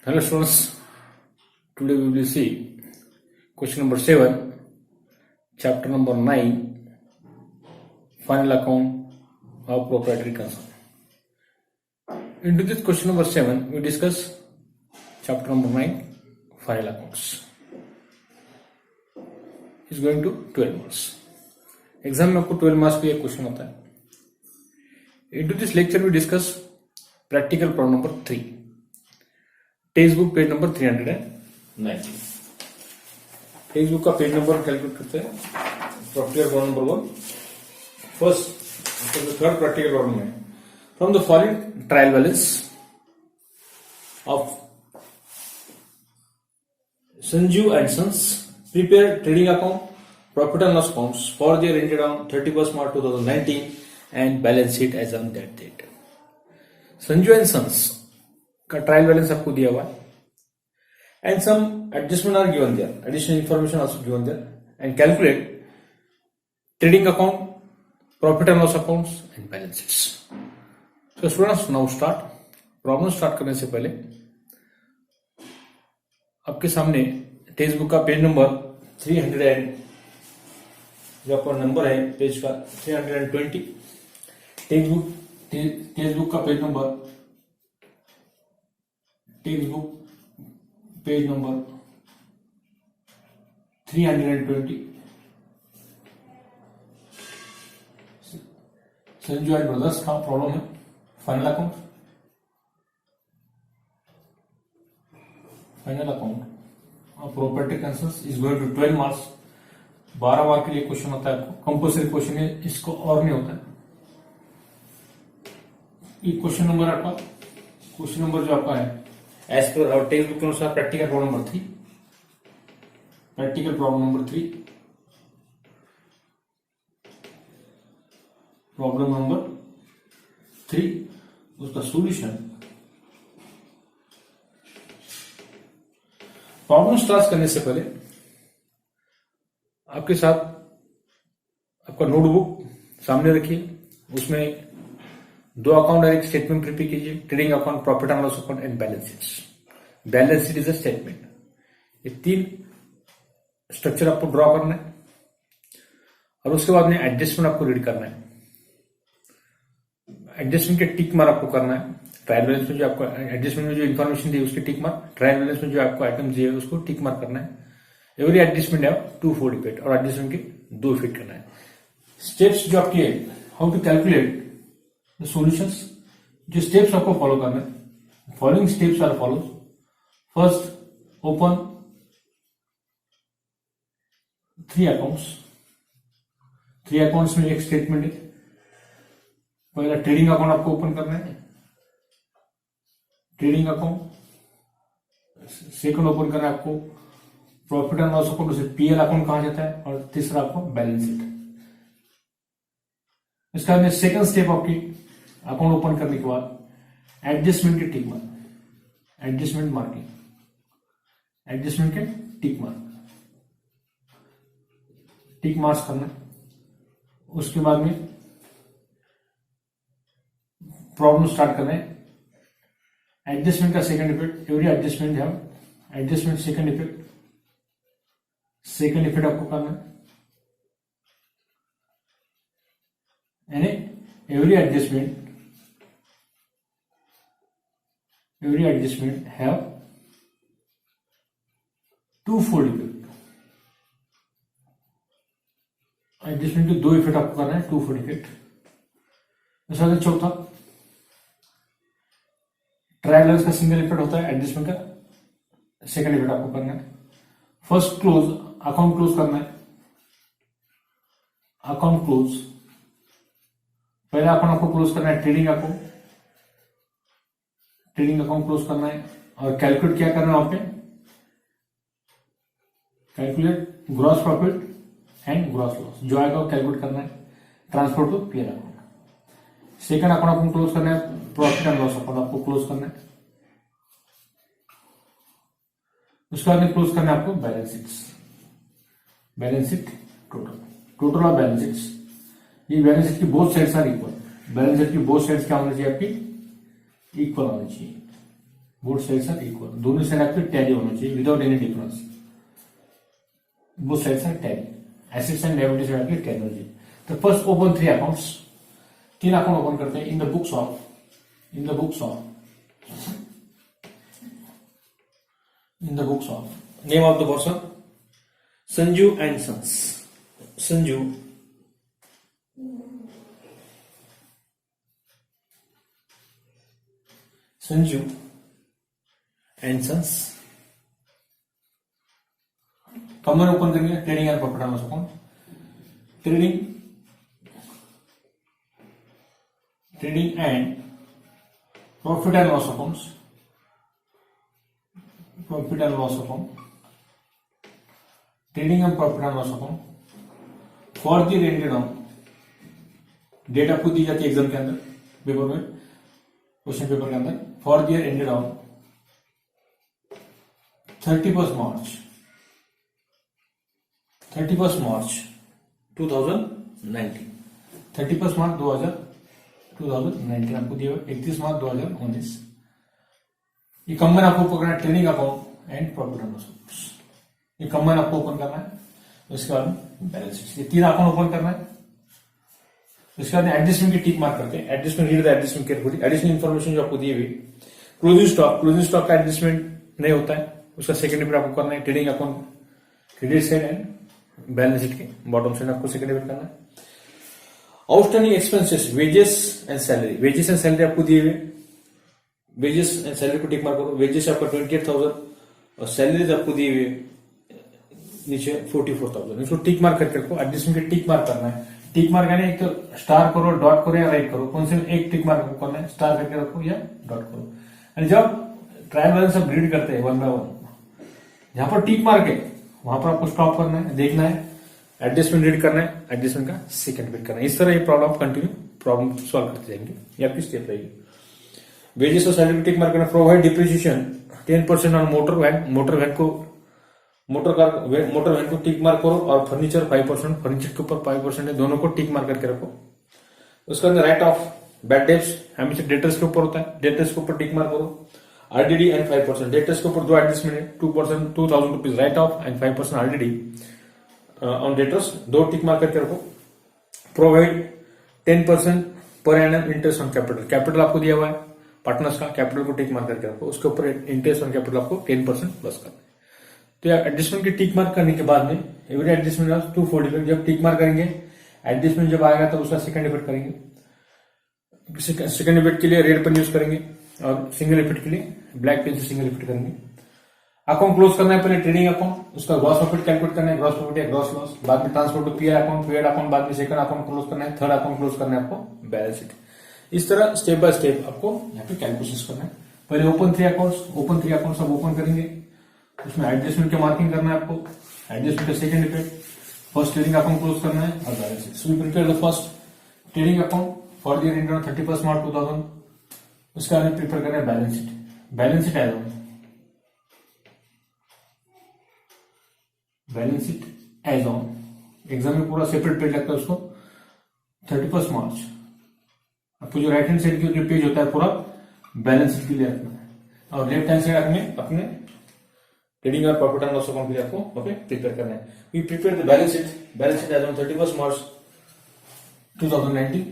Hello students, today we will see question number 7, chapter number 9, final account of proprietary concern. Into this question number 7, we discuss chapter number 9, final accounts. It's going to 12 marks. Exam में आपको 12 marks का एक question होता है. Into this lecture we discuss practical problem number 3. Text book page number 390. Text book का page number calculate करते हैं. Practical problem number 1. First third practical problem है from the following trial balance of Sanju and sons prepare trading account profit and loss accounts for the year ended on 31st March 2019 and balance sheet as on that date. Sanju and sons का trial balance आपको दिया हुआ है and some adjustment are given there, additional information also given there and calculate trading account, profit and loss accounts and balance sheets. So students now start. Problem start करने से पहले आपके सामने टेक्स्ट बुक का पेज नंबर 300 जो आपका number है page का 320. टेक्स्ट बुक का page number text book page number 320. Sanju and brothers का प्रॉब्लम है final account. Final account of property concerns is going to 12 marks. 12 mark के लिए क्वेश्चन होता है. आपको कंपल्सरी क्वेश्चन है, इसको और नहीं होता है. ये क्वेश्चन नंबर आपका क्वेश्चन नंबर जो आपका है as per our textbook के अनुसार practical problem number 3. Practical problem number 3. Problem number 3 उसका सॉल्यूशन. प्रॉब्लम स्टार्ट करने से पहले आपके साथ आपका नोटबुक सामने रखिए. उसमें 2 अकाउंट और एक स्टेटमेंट प्रिपेयर कीजिए. Trading account, profit and loss account and balance sheets. Balance sheet is a statement. ये 3 स्ट्रक्चर आपको ड्रॉ करना है और उसके बाद में एडजस्टमेंट आपको रीड करना है. एडजस्टमेंट के टिक मार्क आपको करना है. ट्रायल बैलेंस में जो आपको एडजस्टमेंट में जो इन्फॉर्मेशन दी उसके टिक मार्क, ट्रायल बैलेंस में जो आपको आइटम दिए उसको टिक मार्क करना है. एवरी एडजस्टमेंट है 2 इफेक्ट और एडजस्टमेंट के 2 इफेक्ट करना है. स्टेप्स जो आपकी है how to calculate the solutions, जो स्टेप्स आपको फॉलो करना है. Following steps are follows. First, open 3 accounts. 3 accounts में एक स्टेटमेंट है. पहला ट्रेडिंग अकाउंट आपको ओपन करना है. Trading account. सेकंड ओपन करना है आपको प्रॉफिट एंड लॉस अकाउंट, उसे पीएल अकाउंट कहा जाता है. और तीसरा आपको बैलेंस शीट. इसका बाद सेकंड स्टेप आपकी अकाउंट ओपन करने के बाद एडजस्टमेंट के tick mark, adjustment marking, adjustment के टिक मार्क, टिक मार्क्स करना. उसके बाद में प्रॉब्लम स्टार्ट करना है. एडजस्टमेंट का सेकंड इफेक्ट, एवरी एडजस्टमेंट है adjustment second effect. Second effect आपको करना है. यानी every adjustment have 2 effect. Adjustment के 2 इफेक्ट आपको करना है, 2 इफेक्ट. चौथा ट्रायल बैलेंस का सिंगल इफेक्ट होता है. एडजस्टमेंट का सेकंड इफेक्ट आपको करना है. फर्स्ट क्लोज, अकाउंट क्लोज करना है. अकाउंट क्लोज, पहला अकाउंट आपको क्लोज करना है trading account. Trading account close करना है और कैलकुलेट क्या करना है वहां पे, calculate gross profit and gross loss. जो आएगा वो कैलकुलेट करना है. Transfer to PL account. Second account आपको क्लोज करना है. प्रॉफिट एंड लॉस अकाउंट आपको क्लोज करना है. उसके बाद में क्लोज करना है आपको balance sheets. Balance sheet total of balance sheets. ये बैलेंस शीट की both sides are equal. Balance sheet की बोथ साइड्स क्या होनी चाहिए आपकी, इक्वल होनी चाहिए. बोथ साइड्स आर इक्वल, दोनों साइड आपके टैली होना चाहिए without any difference, both sides are tally, assets and liability side आपकी टैली होनी चाहिए। तो first open 3 accounts, 3 account open करते हैं in the books of name of the person Sanju and sons, Sanju and sons. Common open करेंगे trading and profit and loss account, trading and profit and loss accounts, profit and loss account, trading and profit and loss account for the ended on, date आपको दी जाती है exam के अंदर, paper में, question paper के अंदर, for the year ended on 31st March 2019, 31 March 2019 आपको दिया हुआ, 31 मार्च 2019। ये कंबाइन आपको पकड़ना है trading account and profit and loss account, ये कंबाइन आपको ओपन करना है। उसके बाद बैलेंस शीट, ये 3 अकाउंट ओपन करना है। उसके बाद एडजस्टमेंट की टिक मार्क करते हैं, adjustment, read the adjustment carefully, additional information जो आपको दी हुई, क्लोजिंग स्टॉक का एडजस्टमेंट नहीं होता है, उसका सेकेंड डेबिट आपको करना है, trading account credit side and balance sheet के बॉटम साइड आपको सेकेंड डेबिट करना है। Outstanding expenses, wages and salary आपको दिए हुए, वेजेस एंड सैलरी को टिक मार्क करो। वेजेस आपका 28,000 और सैलरीज आपको दिए हुए नीचे 44,000, इसको टिक मार्क करके रखो, एडजस्टमेंट के टिक मार्क करना है। टिक मार्क यानी एक तो स्टार करो, डॉट करो या राइट करो, कौन से एक टिक मार्क करना है, स्टार करके रखो या डॉट करो। एंड जब ट्रायल बैलेंस आप रीड करते हैं 1 बाय 1, जहां पर टिक मार्क है वहां पर आपको स्टॉप करना है, देखना है, एडजस्टमेंट रीड करना है, एडजस्टमेंट का सेकंड बिट करना है। इस तरह ये प्रॉब्लम कंटिन्यू प्रॉब्लम सॉल्व करते जाएंगे, ये आपकी स्टेप रहेगी। वेजेस और सैलरी टिक मार्क करना। Provide depreciation 10% on motor van, motor van को टिक मार्क करो, और फर्नीचर 5%, फर्नीचर के ऊपर 5% है, दोनों को टिक मार्क करके रखो। उसके अंदर राइट ऑफ बैड डेट्स हमेशा डेटर्स के ऊपर होता है, डेटर्स के ऊपर टिक मार्क करो। आरडीडी एंड 5%, डेटर्स के ऊपर 2 एडजस्टमेंट है, 2% 2,000 rupees right of and 5% RDD on debtors, 2 tick mark करके रखो। Provide 10% per annum interest on capital, capital आपको दिया हुआ है पार्टनर्स का, कैपिटल को टिक मार्क करके रखो, उसके ऊपर इंटरेस्ट ऑन कैपिटल आपको 10% प्लस करना है। तो एडजस्टमेंट की टिक मार्क करने के बाद में एवरी एडजस्टमेंट 240, जब टिक मार्क करेंगे एडजस्टमेंट जब आएगा तो उसका सेकंड इफेक्ट करेंगे, सेकंड इफेक्ट के लिए रेड पेन यूज करेंगे और सिंगल इफेक्ट के लिए ब्लैक पेन से सिंगल इफेक्ट करेंगे। अकाउंट क्लोज करना है, पहले ट्रेडिंग अकाउंट, उसका ग्रॉस प्रॉफिट कैलकुलेट करना है, ग्रॉस प्रॉफिट या ग्रॉस लॉस, बाद में transfer to PR account, PR account बाद में सेकंड अकाउंट क्लोज करना है, थर्ड अकाउंट क्लोज करना है आपको बैलेंस शीट। इस तरह स्टेप बाय स्टेप आपको यहाँ पे कैलकुलेशन करना है। पहले ओपन 3 अकाउंट्स सब ओपन करेंगे, उसमें एडजस्टमेंट की मार्किंग करना है आपको, एडजस्टमेंट का second effect, first trading account close करना है और balance sheet. So we prepare the first trading account for the year end 31 March 2000, उसका हमें प्रिपेयर करना है balance sheet. Balance sheet as on, balance sheet as on, exam में पूरा separate page लगता है उसको, 31 मार्च आपको जो राइट हैंड साइड की जो पेज होता है पूरा बैलेंस शीट के लिए रखना है, और लेफ्ट हैंड साइड में अपने ट्रेडिंग और प्रॉफिट एंड लॉस अकाउंट के लिए आपको प्रिपेयर करना है। We prepare the balance sheet as on 31 March 2019।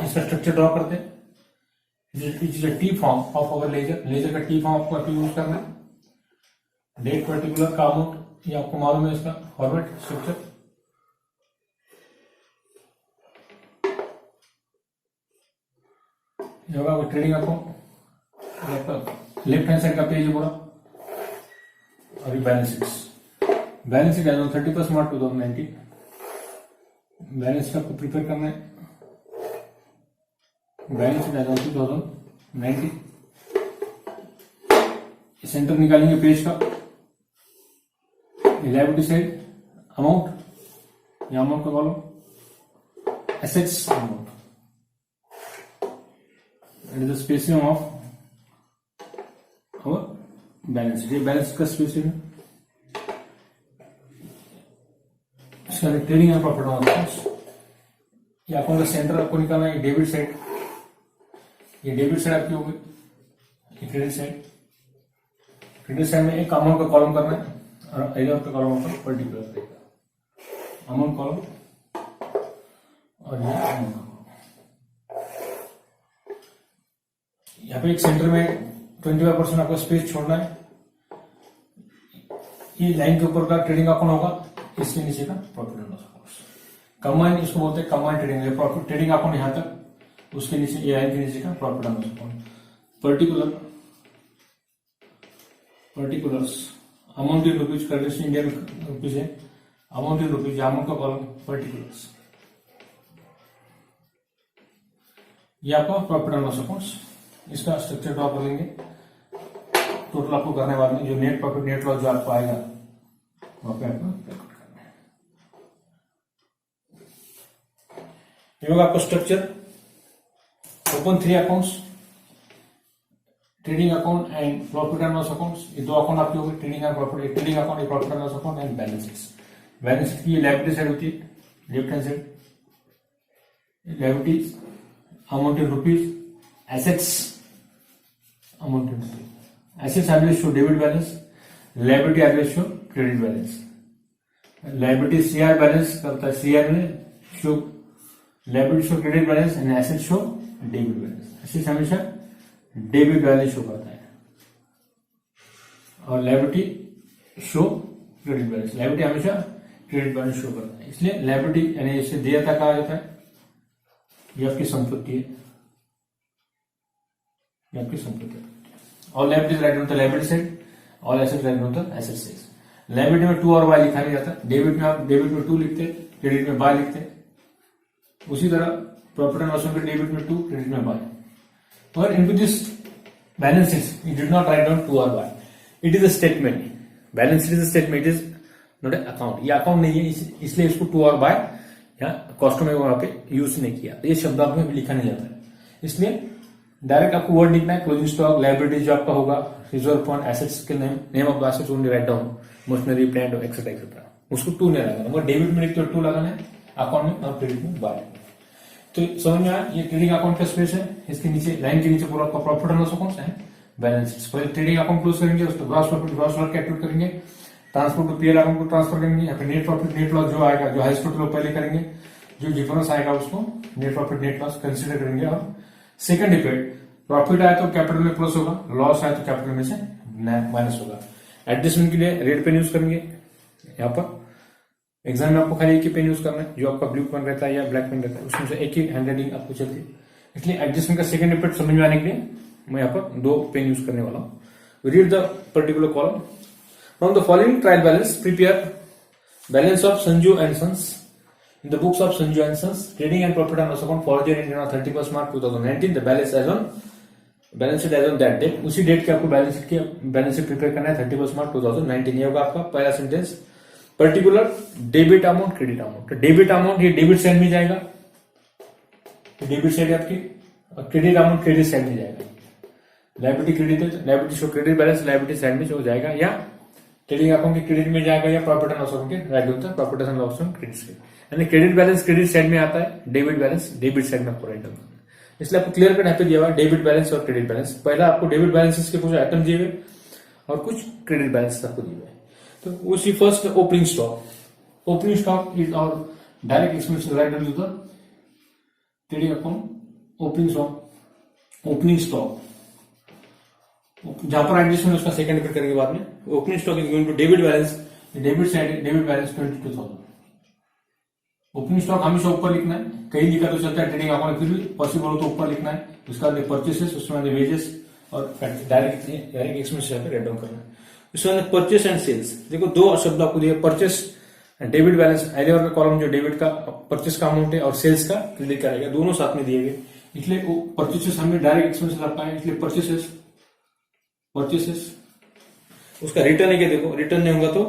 इसका स्ट्रक्चर ड्रॉ करते हैं। It is a T form of our ledger का टी फॉर्म आपको यूज करना है। डेट पर्टिकुलर का अमाउंट ये आपको मालूम है, इसका फॉर्मेट स्ट्रक्चर। ये होगा trading account, left hand side का पेज है पूरा, और balance sheet as on 31 March 2019। Balance sheet आपको प्रिपेयर करना है, balance sheet as on 2019। Centre निकालेंगे पेज का, लायबिलिटी साइड अमाउंट, या अमाउंट का column, assets amount, it is the spacing of और बैलेंस शीट, ये बैलेंस का स्पेसिंग है। Trading and profit and loss, ये अकाउंट का सेंटर आपको निकालना है। डेबिट साइड, ये डेबिट साइड आपकी होगी, ये क्रेडिट साइड, क्रेडिट साइड में एक अमाउंट का कॉलम करना है और एरियर का कॉलम आपका पर्टिकुलर रहेगा, अमाउंट कॉलम और ये अमाउंट का कॉलम। यहाँ पे एक सेंटर में 25% आपको स्पेस छोड़ना है। ये लाइन के ऊपर का ट्रेडिंग अकाउंट होगा, इसके नीचे का profit and loss account. Combine इसको बोलते हैं, combine trading, profit trading account यहाँ तक, उसके नीचे ये लाइन के नीचे का profit and loss account. Particulars amount in rupees, currency Indian rupees है, अमाउंट इन रुपीज, अमाउंट का कॉलम पर्टिकुलर्स। ये आपका प्रॉफिट एंड लॉस अकाउंट्स, इसका स्ट्रक्चर ड्रॉ कर लेंगे। टोटल आपको करने बाद में जो नेट प्रॉफिट नेट लॉस जो आपको आएगा वहां पे आपको कैलकुलेट करना है। ये होगा आपका structure. Open 3 accounts, trading account and profit and loss accounts. ये 2 अकाउंट आपके हो गए, trading and profit, trading account, profit and loss account and balance sheet. Balance sheet की ये लायबिलिटी साइड होती है, left hand side liabilities, amount in rupees, assets, amount in rupees. Assets always show debit balance, liability always show credit balance. Liability CR balance करता है, CR में show liability show credit balance and assets show debit balance. Assets हमेशा debit balance show करता है और liability show credit balance. Liability हमेशा credit balance show करता है, इसलिए liability यानी इसे देयता कहा जाता है। ये आपकी संपत्ति है, ये आपकी संपत्ति है। All liabilities written on the liability side, all assets written on the asset side. Liability में 2 और y लिखा नहीं जाता, डेबिट में आप डेबिट में 2 लिखते हैं, क्रेडिट में y लिखते हैं। उसी तरह प्रॉफिट एंड लॉस में डेबिट में 2, क्रेडिट में y। और into this balance sheet you did not write down 2 और y, it is a statement. Balance sheet is a statement, it is not a account. ये अकाउंट नहीं है, इसलिए इसको 2 और y या कॉस्ट में वहां पे यूज नहीं किया, ये शब्दार्थ में लिखा नहीं जाता है। इसलिए डायरेक्ट आपको वर्ड लिखना है, क्लोजिंग स्टॉक, लायबिलिटी जो आपका होगा, रिजर्व फंड, एसेट्स के name of assets only write down, machinery, plant etcetera etcetera, उसको 2 नहीं लगाना। मगर डेबिट में लिखते हो 2 लगाना है, अकाउंट में और क्रेडिट में y। तो समझ में आया, ये ट्रेडिंग अकाउंट का स्पेस है, इसके नीचे लाइन के नीचे पूरा आपका प्रॉफिट एंड लॉस अकाउंट है, बैलेंस शीट। पहले ट्रेडिंग अकाउंट क्लोज करेंगे, उसको gross profit gross loss calculate करेंगे, ट्रांसफर टू पीएल अकाउंट को ट्रांसफर करेंगे, यहाँ पे नेट प्रॉफिट नेट लॉस जो आएगा, जो हाईएस्ट टोटल पहले करेंगे, जो डिफरेंस आएगा उसको net profit net loss consider करेंगे। और सेकंड इफेक्ट, प्रॉफिट आया तो कैपिटल में प्लस होगा, लॉस आया तो कैपिटल में से माइनस होगा। एडजस्टमेंट के लिए रेड पेन यूज करेंगे। यहाँ पर एग्जाम में आपको खाली एक ही पेन यूज करना है, जो आपका ब्लू पेन रहता है या ब्लैक पेन रहता है, उसमें से एक ही हैंड राइटिंग आपको चलती है। इसलिए एडजस्टमेंट का सेकंड इफेक्ट समझ में आने के लिए मैं यहाँ पर 2 पेन यूज करने वाला हूँ। Read the particular column. From the following trial balance prepare balance of Sanju and sons in the books of Sanju and Sons, trading and profit and loss account for the year on 31st March 2019, the balance sheet as on that date। उसी date के आपको balance sheet prepare करना है 31st मार्च 2019। ये होगा आपका पहला sentence. Particular debit amount, credit amount. Debit amount ये डेबिट साइड में जाएगा, डेबिट साइड आपकी, और क्रेडिट अमाउंट क्रेडिट साइड में जाएगा। लायबिलिटी क्रेडिट है, liability show credit balance liability side में जो जाएगा, या ट्रेडिंग अकाउंट के क्रेडिट में जाएगा, या प्रॉफिट एंड लॉस अकाउंट के राइट होता है profit and loss account credit side. यानी क्रेडिट बैलेंस क्रेडिट साइड में आता है, डेबिट बैलेंस डेबिट साइड में आपको राइट डाउन करना है। इसलिए आपको क्लियर कट यहाँ पे दिया हुआ डेबिट बैलेंस और क्रेडिट बैलेंस। पहला आपको डेबिट बैलेंसेस के कुछ आइटम दिए हुए और कुछ क्रेडिट बैलेंस आपको दिए हुए। तो उसी फर्स्ट ओपनिंग स्टॉक इज और direct expense write down to the trading account. Opening stock जहां पर एडजस्टमेंट उसका सेकंड इफेक्ट करेंगे बाद में। Opening stock is going to debit balance, debit side debit balance 22,000। Opening stock हमेशा ऊपर लिखना है, कहीं लिखा तो चलता है ट्रेडिंग अकाउंट, फिर भी पॉसिबल हो तो ऊपर लिखना है। उसका परचेसेस, उसमें वेजेस और डायरेक्ट एक्सपेंस राइट डाउन करना है। उसमें परचेस एंड सेल्स, देखो 2 शब्द आपको दिए, परचेस डेबिट बैलेंस, एरियर का कॉलम जो डेबिट का परचेस का अमाउंट है और सेल्स का क्रेडिट का रहेगा, दोनों साथ में दिए गए। इसलिए परचेसेस हमें डायरेक्ट एक्सपेंस लगता है, इसलिए परचेसेस उसका रिटर्न है क्या, देखो रिटर्न नहीं होगा तो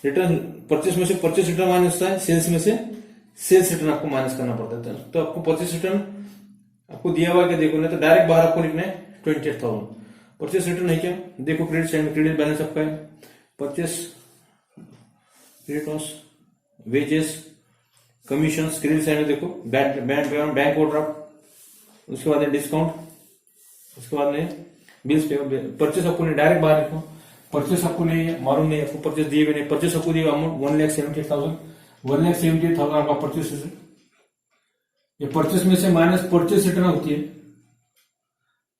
रिटर्न, परचेस में से परचेस रिटर्न माइनस होता है, सेल्स में से सेल्स रिटर्न आपको माइनस करना पड़ता है। तो आपको परचेस रिटर्न आपको दिया हुआ क्या, देखो ना तो डायरेक्ट बाहर आपको लिखना है 28,000। परचेस रिटर्न है क्या, देखो क्रेडिट साइड में क्रेडिट बैलेंस आपका है, purchase credit loss, wages, commission, credit side में देखो बैंक ओवरड्राफ्ट, उसके बाद डिस्काउंट, उसके बाद में बिल्स पे, परचेस आपको डायरेक्ट बाहर लिखो, परचेस आपको नहीं मालूम नहीं, आपको परचेस दिए भी नहीं, परचेस आपको दिए अमाउंट 1,78,000, 1,78,000 आपका परचेस है। ये परचेस में से माइनस परचेस रिटर्न होती है,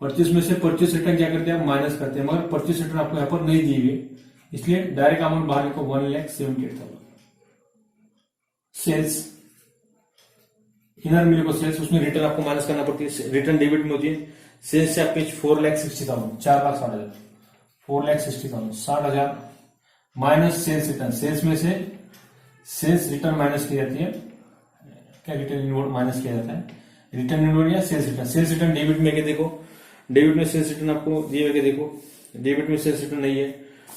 परचेस में से परचेस रिटर्न क्या करते हैं, माइनस करते हैं, मगर परचेस रिटर्न आपको यहाँ पर नहीं दी हुई, इसलिए डायरेक्ट अमाउंट बाहर को 1,78,000। सेल्स, इनर मिले को सेल्स, उसमें रिटर्न आपको माइनस करना पड़ती है, रिटर्न डेबिट में होती है। सेल्स से आपके 4,60,000, 4,60,000, 4,60,000, 60,000 माइनस सेल्स रिटर्न, सेल्स में से सेल्स रिटर्न माइनस की जाती है, क्या रिटर्न इनवर्ड माइनस किया जाता है, रिटर्न इनवर्ड या sales return. Sales return debit में के देखो, डेबिट में सेल्स रिटर्न आपको दिए हुए देखो, डेबिट में सेल्स रिटर्न नहीं है,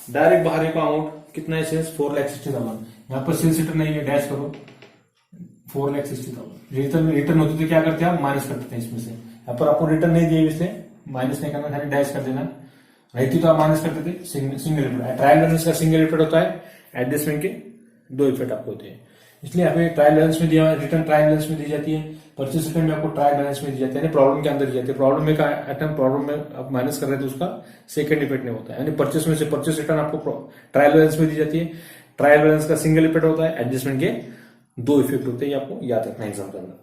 डायरेक्ट बाहर का अमाउंट कितना है, सेल्स 4,60,000, यहाँ पर सेल्स रिटर्न नहीं है, डैश करो 4,60,000। रिटर्न होती तो क्या करते हैं आप, माइनस करते थे इसमें से, यहाँ पर आपको रिटर्न नहीं दिए इसलिए माइनस नहीं करना, खाली डैश कर देना, रहती तो आप माइनस करते थे। सिंगल इफेक्ट, ट्रायल बैलेंस का सिंगल इफेक्ट होता है, एडजस्टमेंट के दो इफेक्ट आपको होते हैं, इसलिए हमें ट्रायल बैलेंस में दिया, रिटर्न ट्रायल बैलेंस में दी जाती है, परचेस रिटर्न में आपको ट्रायल बैलेंस में दी जाती है, प्रॉब्लम के अंदर दी जाती है। प्रॉब्लम में का आइटम प्रॉब्लम में आप माइनस कर रहे थे, उसका सेकंड इफेक्ट नहीं होता है, यानी परचेस में से परचेस रिटर्न आपको ट्रायल बैलेंस में दी जाती है, ट्रायल बैलेंस का सिंगल इफेक्ट होता है, एडजस्टमेंट के दो इफेक्ट होते हैं, ये आपको याद रखना एग्जाम के अंदर।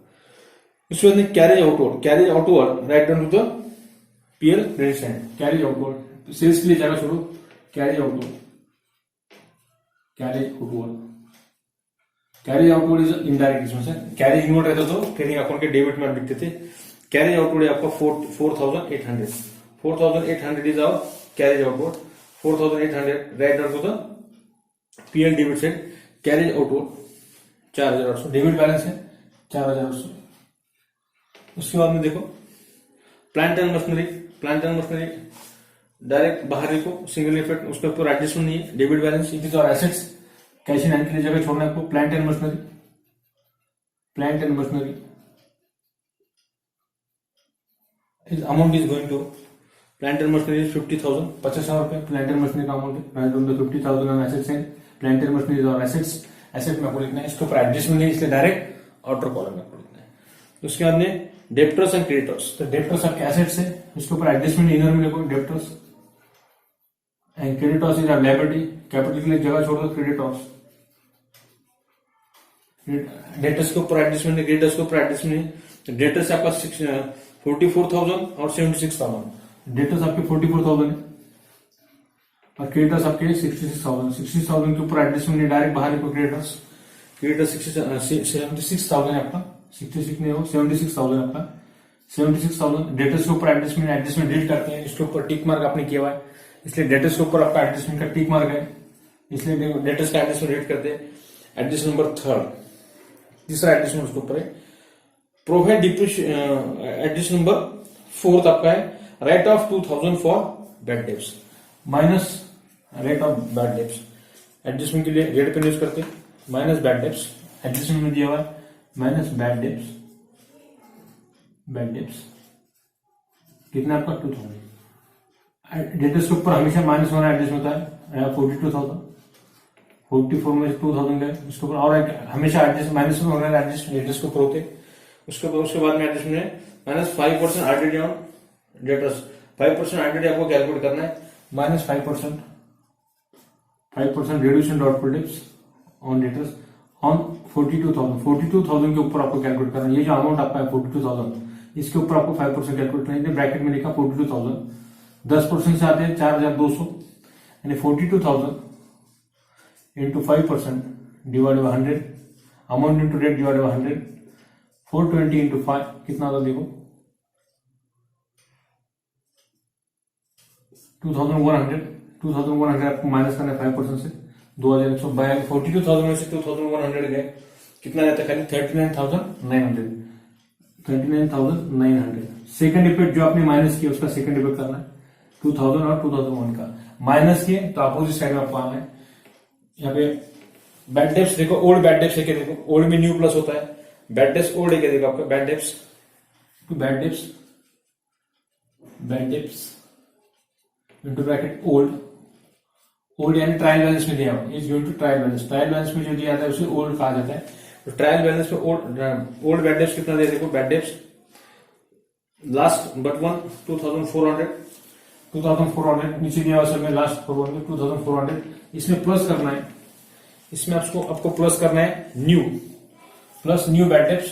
उसके बाद carriage outward, carriage outward write down to the PL credit side, carriage outward, sales के लिए जगह छोड़ो, carriage outward, carriage outward, carriage outward is indirect, इसमें से कैरेज इनवर्ड रहता तो ट्रेडिंग अकाउंट के डेबिट में लिखते थे, कैरेज आउटवर्ड आपका 4,800, 4,800 is our carriage outward, 4,800 write down to the PL debit side, carriage outward 4,800, debit balance है 4,800। उसके बाद में देखो plant and machinery, plant and machinery direct बाहर को सिंगल इफेक्ट, उसके ऊपर एडजस्टमेंट नहीं है, डेबिट बैलेंस, इट इज और एसेट्स, कैश इन हैंड के लिए जगह छोड़ना है आपको। Plant and machinery, plant and machinery is amount is going to, plant and machinery 50,000, 50,000 रुपए प्लांट एंड मशीनरी का अमाउंट है, right on the 50,000 on assets and plant and machinery और एसेट्स, एसेट में आपको लिखना है, इसके ऊपर एडजस्टमेंट नहीं, इसलिए डायरेक्ट आउटर कॉलम में आपको लिखना है। उसके बाद में डेप्टर्स एंड क्रेडिटर्स, तो डेप्टर्स आपके एसेट्स है, इसके ऊपर एडजस्टमेंट इनर में लिखो debtors, and creditors is our liability, capital के लिए जगह छोड़ दो क्रेडिटर्स, डेटर्स के ऊपर एडजस्टमेंट है, क्रेडिटर्स के ऊपर एडजस्टमेंट है, तो डेटर्स आपका 44,000 और 76,000, डेटर्स आपके 44,000 है और क्रेडिटर्स आपके 66,000, 66,000 के ऊपर एडजस्टमेंट नहीं, डायरेक्ट बाहर लिखो क्रेडिटर्स, क्रेडिटर्स 76,000 है आपका, 66 नहीं हो 76,000 आपका, 76,000, डेटर्स के ऊपर एडजस्टमेंट, एडजस्टमेंट रीड करते हैं, इसके ऊपर टिक मार्क आपने किया हुआ है, इसलिए डेटर्स के ऊपर आपका एडजस्टमेंट का टिक मार्क है, इसलिए डेटर्स का एडजस्टमेंट रीड करते हैं। एडजस्टमेंट नंबर 3, तीसरा एडजस्टमेंट उसके ऊपर है। प्रोवाइड डिप्रिशिएशन, एडजस्टमेंट नंबर 4 आपका है, right of 2,000 for bad debts, minus rate of bad debts, adjustment के लिए रेट पे यूज करते हैं, माइनस बैड डेब्ट्स, एडजस्टमेंट में दिया हुआ है minus bad debts, bad debts कितना आपका 2,000, डेटर्स के ऊपर हमेशा माइनस होना एडजस्ट होता है, 42,000, 44 में 2,000 गए, उसके ऊपर और हमेशा एडजस्ट माइनस में होना एडजस्ट डेटर्स के ऊपर होते, उसके बाद में एडजस्टमेंट है minus 5% RDD on debtors, 5% RDD आपको कैलकुलेट करना है, minus 5%, 5% reduction dot debts on debtors on 42,000, 42,000 के ऊपर आपको कैलकुलेट करना है, ये जो अमाउंट आपका है 42,000, इसके ऊपर आपको 5% कैलकुलेट करना है, ब्रैकेट में लिखा 42,000, 10% से आते हैं 4,200, यानी 42,000 into 5% divide by 100, amount into rate divide by 100, 420 into 5 कितना होता देखो 2,100 आपको माइनस करना है 5% से, 2,100, 42,000 में से 2,100 गए, कितना रहता है खाली 39,900, 39,900। सेकंड इफेक्ट जो आपने माइनस किया उसका सेकंड इफेक्ट करना है, 2,000 और 2,001 का माइनस किए तो अपोजिट साइड में आपको आना है। यहाँ पे बैड डेब्ट्स देखो, ओल्ड बैड डेब्ट्स है क्या देखो, ओल्ड में न्यू प्लस होता है, बैड डेब्ट्स ओल्ड है क्या देखो आपका, bad debts to bad debts, bad debts into bracket old, old यानी ट्रायल बैलेंस में दिया हुआ is going to trial balance, trial balance में जो दिया जाता है उसे ओल्ड कहा जाता है, तो ट्रायल बैलेंस में ओल्ड बैड डेब्ट्स कितना दे देखो, bad debts last but one 2,400 2400 नीचे दिया हुआ सब में लास्ट 2400, इसमें प्लस करना है, इसमें आपको प्लस करना है new, plus new bad debts,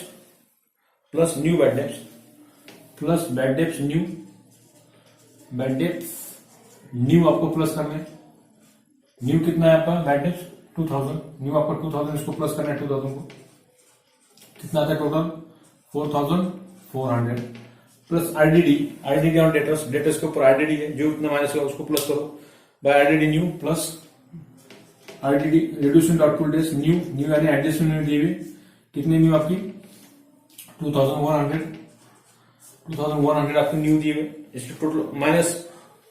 plus new bad debts, plus bad debts new, bad debts new आपको प्लस करना है। न्यू कितना है आपका बैड डेब्ट्स 2000, न्यू आपका 2000, इसको प्लस करना है 2000 को, कितना आता है total 4400, plus IDD on debtors, debtors के ऊपर आईडीडी है, जो इतना माइनस होगा उसको प्लस करो by IDD new, plus IDD reducing doubtful days new, यानी एडजस्टमेंट में दिए हुए कितने न्यू आपकी 2100 आपको न्यू दिए हुए, इसके टोटल माइनस,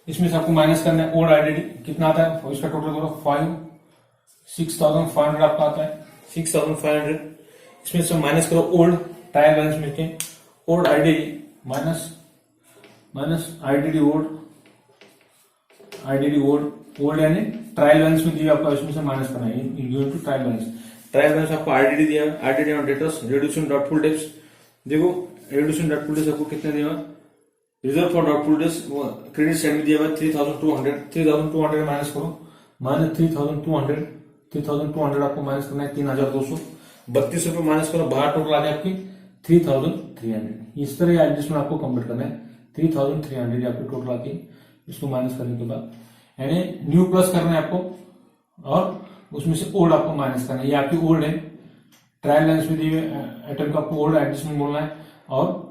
इसमें से आपको माइनस करना है ओल्ड आईडीडी, कितना आता है इसका टोटल करो 6500 आपका आता है 6500, इसमें से माइनस करो ओल्ड ट्रायल बैलेंस में के old IDD minus IDD old यानी ट्रायल बैलेंस में दिया आपका, इसमें से माइनस करना है इनटू ट्रायल बैलेंस आपको आईडीडी दिया, IDD on debtors reducing doubtful debts, देखो रिड्यूसिंग डॉटफुल डेब्ट्स आपको कितने दिया, reserve for doubtful debts credit side में दिया हुआ 3200 माइनस करो, माइनस 3200 आपको माइनस करना है 3232 रुपए माइनस करो, बाहर टोटल आ जाए आपकी 3300, इस तरह एडजस्टमेंट आपको कंप्लीट करना है 3300 आपकी टोटल आती है, इसको माइनस करने के बाद यानी न्यू प्लस करना है आपको और उसमें से ओल्ड आपको माइनस करना है, ये आपकी ओल्ड है, ट्रायल बैलेंस में दिए आइटम का आपको ओल्ड एडजस्टमेंट बोलना है और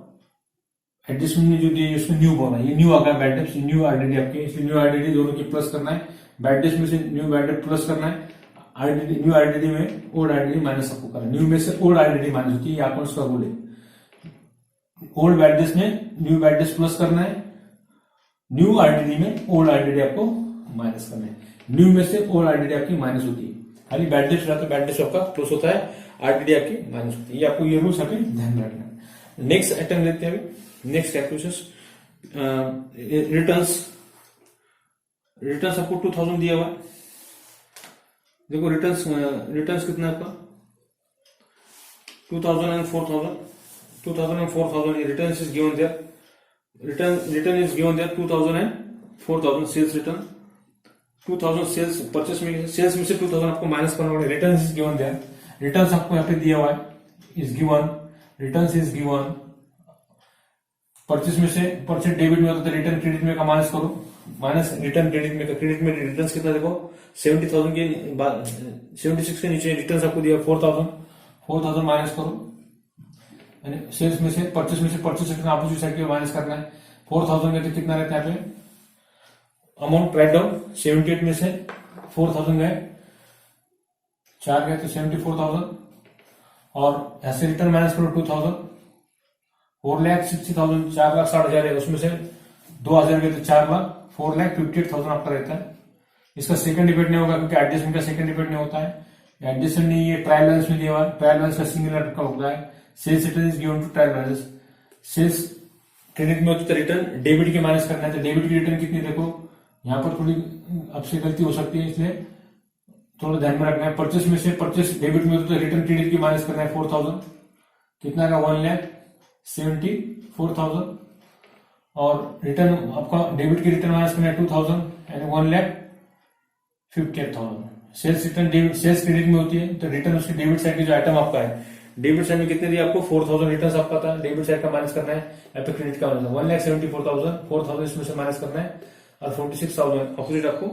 एडजस्टमेंट में जो दिए उसको न्यू बोलना है, ये न्यू आ गया बैड डेब्ट्स, न्यू आईडीडी आपकी, इसलिए न्यू आईडीडी दोनों की प्लस करना है, बैड डेब्ट्स में से न्यू बैड डेब्ट प्लस करना है, आईडीडी न्यू आईडीडी में ओल्ड आईडीडी माइनस आपको करना है, न्यू में से ओल्ड आईडीडी माइनस होती है, अकाउंट्स का रूल है, ओल्ड बैड डेब्ट्स में न्यू बैड डेब्ट्स प्लस करना है, न्यू आईडीडी में ओल्ड आईडीडी आपको माइनस करना है, न्यू में से ओल्ड आईडीडी आपकी माइनस होती है, खाली बैड डेब्ट्स रहता है बैड डेब्ट्स आपका प्लस होता है, आईडीडी आपकी माइनस होती है, ये आपको ये रूल्स आपके ध्यान में रखना है। नेक्स्ट आइटम लेते हैं अभी, नेक्स्ट कैलकुलेशंस, रिटर्न्स आपको 2000 दिया हुआ है, देखो रिटर्न्स कितना आपका 2000 and 4000 returns is given there, return is given there 2000 and 4000 sales return, 2000 sales purchase में, सेल्स में से 2000 आपको माइनस करना पड़ेगा, returns is given there, returns आपको यहाँ पे दिया हुआ है is given, returns is given, purchase में से परचेस डेबिट में होता है, रिटर्न क्रेडिट में का माइनस करो, माइनस रिटर्न क्रेडिट में का, क्रेडिट में रिटर्न्स कितना देखो 70,000 के 76 के नीचे रिटर्न्स आपको दिया 4000 माइनस करो, यानी सेल्स में से परचेस रिटर्न अपोजिट साइड के माइनस करना है, 4000 में तो कितना रहता है यहाँ पे अमाउंट राइट डाउन, 78 में से 4000 गए, 4 गए तो 74,000 और ऐसे रिटर्न माइनस करो 2000, 4,60,000 4,60,000 है, उसमें से 2000 गए तो 4,58,000 आपका रहता है, इसका सेकंड डिपेंड नहीं होगा क्योंकि एडजस्टमेंट का सेकंड डिपेंड नहीं होता है, एडजस्टमेंट नहीं, ये ट्रायल बैलेंस में दिया हुआ है, ट्रायल बैलेंस का सिंगल लेटर का होता है, sales return is given to trial balance, sales credit में होती है रिटर्न डेबिट के माइनस करना है, तो डेबिट की रिटर्न कितनी देखो यहाँ पर थोड़ी आपसे गलती हो सकती है, इसलिए थोड़ा ध्यान में रखना है, परचेस में से परचेस डेबिट में होती है रिटर्न क्रेडिट की माइनस करना है 4000, कितना का 1,74,000 और रिटर्न आपका डेबिट की रिटर्न माइनस करना है 2000 यानी 1,58,000, सेल्स रिटर्न सेल्स क्रेडिट में होती है तो रिटर्न उसके डेबिट साइड के जो आइटम आपका है, डेबिट साइड में कितने दिए आपको 4000 रिटर्न आपका था, डेबिट साइड का माइनस करना है या तो क्रेडिट का माइनस 1,74,000, 4000 इसमें से माइनस करना है और 46,000 अपोजिट आपको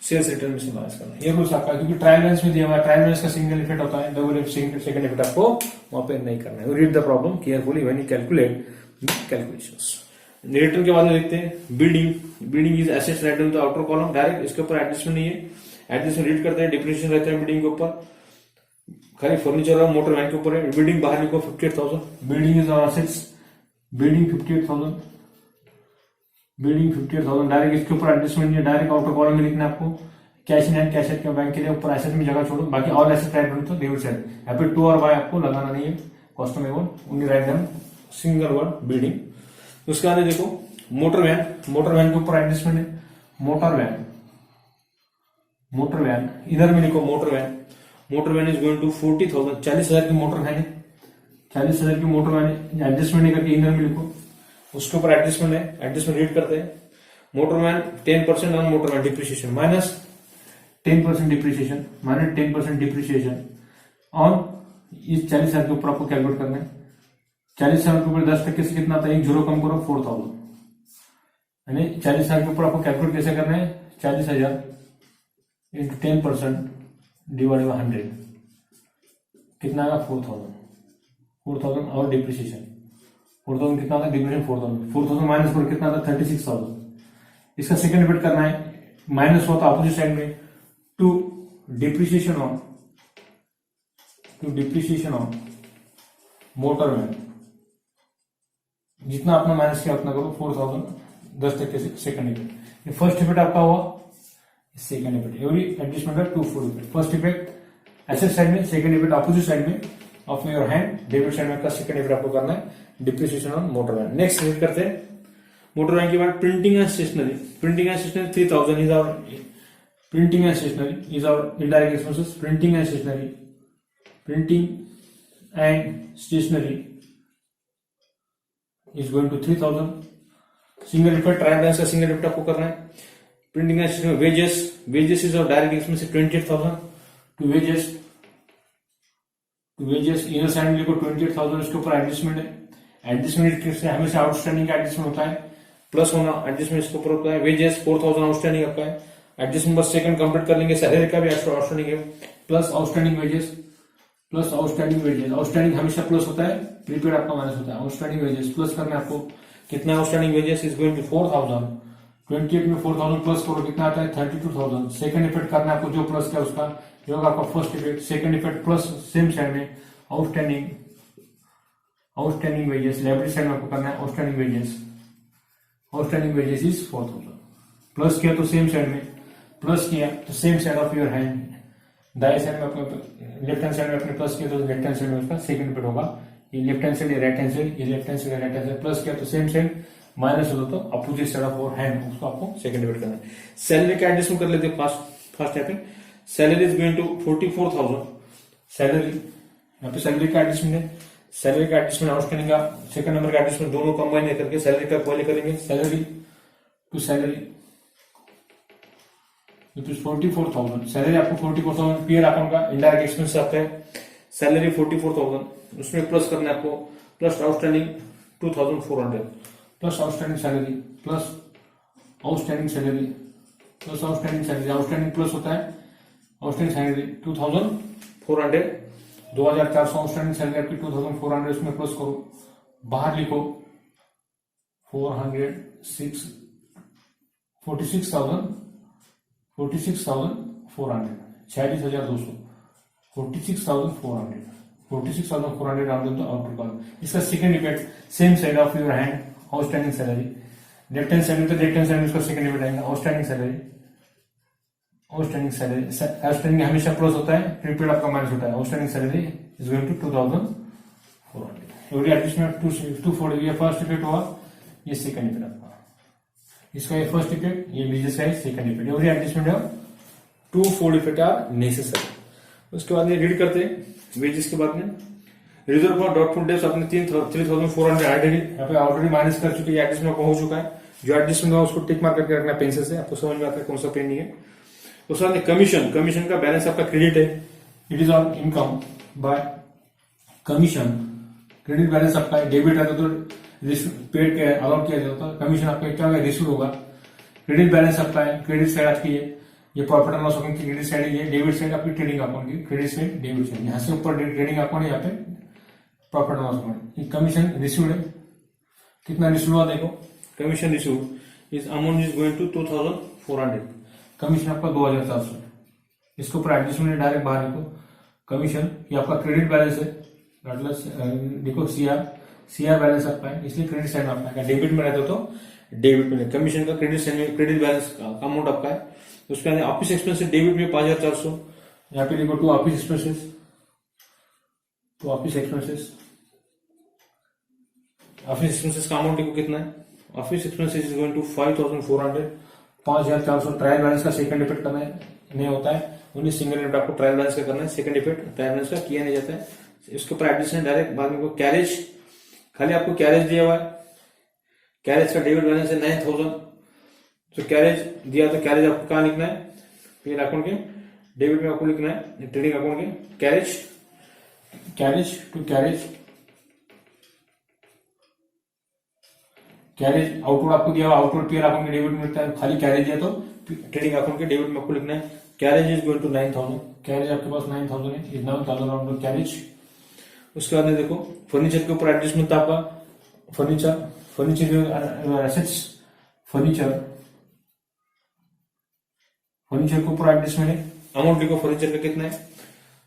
सेल्स रिटर्न में से माइनस करना है, ये रूल्स आपका, क्योंकि ट्रायल बैलेंस में दिया हुआ है, ट्रायल बैलेंस का सिंगल इफेक्ट होता है, डबल सेकंड इफेक्ट आपको वहां पे नहीं करना है, read the problem carefully when you calculate the calculations. Return के बाद में देखते हैं building is assets write down the outer column, direct इसके ऊपर एडजस्टमेंट नहीं है, एडजस्टमेंट रीड करते हैं, डिप्रिसिएशन रहता है बिल्डिंग के ऊपर, खाली फर्नीचर और मोटर वैन के ऊपर है, बिल्डिंग बाहर लिखो 58,000, building is assets, building 58,000 direct इसके ऊपर एडजस्टमेंट नहीं है, डायरेक्ट आउटर कॉलम में लिखना है आपको, कैश इन हैंड कैश के बैंक के लिए ऊपर एसेट में जगह छोड़ो, बाकी ऑल एसेट राइट डाउन तो डेबिट साइड, यहाँ पे टू और बाय आपको लगाना नहीं है, custom even only write down single word building. उसके बाद देखो मोटर वैन के ऊपर एडजस्टमेंट है, मोटर वैन इधर में लिखो motor van is going to 40,000, 40,000 की मोटर वैन है, 40,000 की मोटर वैन है, एडजस्टमेंट नहीं करके इधर में लिखो, उसके ऊपर एडजस्टमेंट है, एडजस्टमेंट रीड करते हैं, motorman 10% on motorman depreciation minus 10% depreciation on इस 40,000 के ऊपर आपको कैलकुलेट करना है। 40,000 के ऊपर 10% से कितना आता है, एक जीरो कम करो 4,000, यानी 40,000 के ऊपर आपको कैलकुलेट कैसे करना है, 40,000 इंटू 10% डिवाइड बाई 100 कितना आएगा 4,000 और डिप्रिसिएशन 4,000 कितना आता है, डिप्रिसिएशन 4,000 माइनस करो कितना आता है 36,000। इसका सेकंड रिपीट करना है, माइनस होता अपोजिट साइड में टू डिप्रिसिएशन ऑन मोटरमैन, जितना अपना माइनस किया उतना करो 4,000 10% से सेकंड इफेक्ट। ये फर्स्ट इफेक्ट आपका हुआ, सेकंड इफेक्ट एवरी एडजस्टमेंट है 2 4 effect. First effect asset side में, सेकंड इफेक्ट अपोजिट साइड में of your hand, debit side में का सेकंड इफेक्ट आपको करना है depreciation on motorman. Next read करते हैं मोटरमैन के बाद printing and stationery. 3,000 is our printing and stationery is our indirect expenses. Printing and stationery is going to 3,000। Single effect trial balance का सिंगल इफेक्ट आपको करना है। Printing and stationery wages is our direct expense 28,000 to wages inner side में लिखो 28,000, इसके ऊपर adjustment है। Adjustment से हमेशा आउटस्टैंडिंग का एडजस्टमेंट होता है, प्लस होना एडजस्टमेंट इसके ऊपर होता है। वेजेस 4,000 आउटस्टैंडिंग आपका है, एडजस्टमेंट बस सेकंड कंप्लीट कर लेंगे। सैलरी का भी आउटस्टैंडिंग है, प्लस आउटस्टैंडिंग वेजेस आउटस्टैंडिंग हमेशा प्लस होता है, प्रीपेड आपका माइनस होता है। आउटस्टैंडिंग वेजेस प्लस करना है आपको, कितना outstanding wages is going to 4,000। 28 में 4,000 प्लस करो कितना आता है 32,000। सेकंड इफेक्ट करना है आपको, जो प्लस किया उसका जो होगा आपका first effect. Second effect plus same side में आउटस्टैंडिंग वेजेस, लाइबिलिटी साइड में आपको करना है आउटस्टैंडिंग वेजेस इज 4,000। प्लस किया तो सेम साइड में, प्लस किया तो same side of your hand, दाएं साइड में अपने लेफ्ट हैंड साइड में अपने प्लस किया तो लेफ्ट हैंड साइड में उसका सेकंड इफेक्ट होगा। ये लेफ्ट हैंड साइड, ये राइट हैंड साइड, ये left hand side, right hand side. Plus किया तो सेम साइड, माइनस होता तो opposite side of your hand, उसको आपको सेकंड इफेक्ट करना है। सैलरी का एडजस्टमेंट कर लेते हैं फर्स्ट स्टेप में। Salary is going to 44,000। Salary यहाँ पे सैलरी का एडजस्टमेंट है, सैलरी का एडजस्टमेंट आउटस्टैंडिंग का सेकंड नंबर का एडजस्टमेंट दोनों कंबाइन करके सैलरी का पहले करेंगे। Salary to salary it is 44,000। Salary आपको 44,000 पीयर अकाउंट का इनडायरेक्ट एक्सपेंस आता है। सैलरी 44,000, उसमें प्लस करना है आपको, plus outstanding 2,400, plus outstanding salary, plus outstanding salary, plus outstanding salary. Outstanding plus होता है आउटस्टैंडिंग सैलरी 2,400, 2,400 आउटस्टैंडिंग सैलरी आपकी 2,400, उसमें प्लस करो, बाहर लिखो 46,400 46,400 46,200 46,400 46,400 राउंड तो आउटपुट कॉलम। इसका second effect same side of your hand outstanding salary, left hand side में तो लेफ्ट हैंड साइड में उसका सेकंड इफेक्ट आएगा आउटस्टैंडिंग सैलरी। आउटस्टैंडिंग हमेशा प्लस होता है, प्रीपेड आपका माइनस होता है। Outstanding salary is going to 2,400। Every adjustment 240, ये फर्स्ट इफेक्ट हुआ, ये सेकंड इफेक्ट आपका। इसका ये फर्स्ट इफेक्ट, ये वेजेस का सेकंड इफेक्ट। एवरी एडजस्टमेंट है 2 इफेक्ट आर नेसेसरी। उसके बाद ये रीड करते हैं वेजेस के बाद में। रिजर्व फॉर डॉटफुल डेज अपने 3,400 ऑलरेडी माइनस कर चुके, एडजस्टमेंट हो चुका है। जो एडजस्टमेंट हुआ उसको टिक मार करके रखना पेंसिल से, आपको समझ में आता है कौन सा पेन नहीं है। उसके बाद कमीशन का बैलेंस आपका क्रेडिट है, it is on income by commission. Credit balance आपका है, डेबिट है तो पेड के अलॉट किया जाता है, कमीशन आपका क्या होगा रिसीव होगा। क्रेडिट बैलेंस आपका है, क्रेडिट साइड आपकी है, ये प्रॉफिट एंड लॉस अकाउंट की क्रेडिट साइड है, ये डेबिट साइड आपकी ट्रेडिंग अकाउंट की क्रेडिट साइड डेबिट साइड। यहाँ से ऊपर ट्रेडिंग अकाउंट, यहाँ पे प्रॉफिट एंड लॉस अकाउंट। ये कमीशन रिसीव्ड है, कितना रिसीव हुआ देखो, कमीशन रिसीव इस amount is going to 2,400। Commission आपका 2,400, इसके ऊपर एडजस्टमेंट डायरेक्ट बाहर देखो। कमीशन ये आपका क्रेडिट बैलेंस है, देखो सीआर बैलेंस आपका है, इसलिए क्रेडिट साइड में आपका है। डेबिट में रहता तो डेबिट में, कमीशन का क्रेडिट साइड में क्रेडिट बैलेंस का अमाउंट आपका है। उसके बाद ऑफिस एक्सपेंसेस डेबिट में 5,400, यहाँ पे देखो टू ऑफिस एक्सपेंसेस का अमाउंट देखो कितना है। Office expenses is going to 5,400, 5,400। Trial balance का सेकंड इफेक्ट करना है नहीं होता है, ओनली सिंगल इफेक्ट आपको ट्रायल बैलेंस का करना है। सेकंड इफेक्ट ट्रायल बैलेंस का किया नहीं जाता है, इसके ऊपर एडजस्टमेंट डायरेक्ट बाद में। कैरेज खाली आपको कैरेज दिया हुआ है, कैरेज का डेबिट बैलेंस है 9,000, तो कैरेज दिया तो कैरेज आपको कहाँ लिखना है, पीएल अकाउंट के डेबिट में आपको लिखना है ट्रेडिंग अकाउंट के कैरेज टू कैरेज आउटवर्ड आपको दिया आउटवर्ड पीएल अकाउंट के डेबिट में लिखता है, खाली कैरेज है तो ट्रेडिंग अकाउंट के डेबिट में आपको लिखना है carriage is going to 9000, carriage आपके पास 9000 है, इज नाउ 1000 कैरेज। उसके बाद में देखो फर्नीचर के ऊपर एडजस्टमेंट था आपका, फर्नीचर एसेट्स, फर्नीचर के ऊपर एडजस्टमेंट है, अमाउंट लिखो फर्नीचर का कितना है,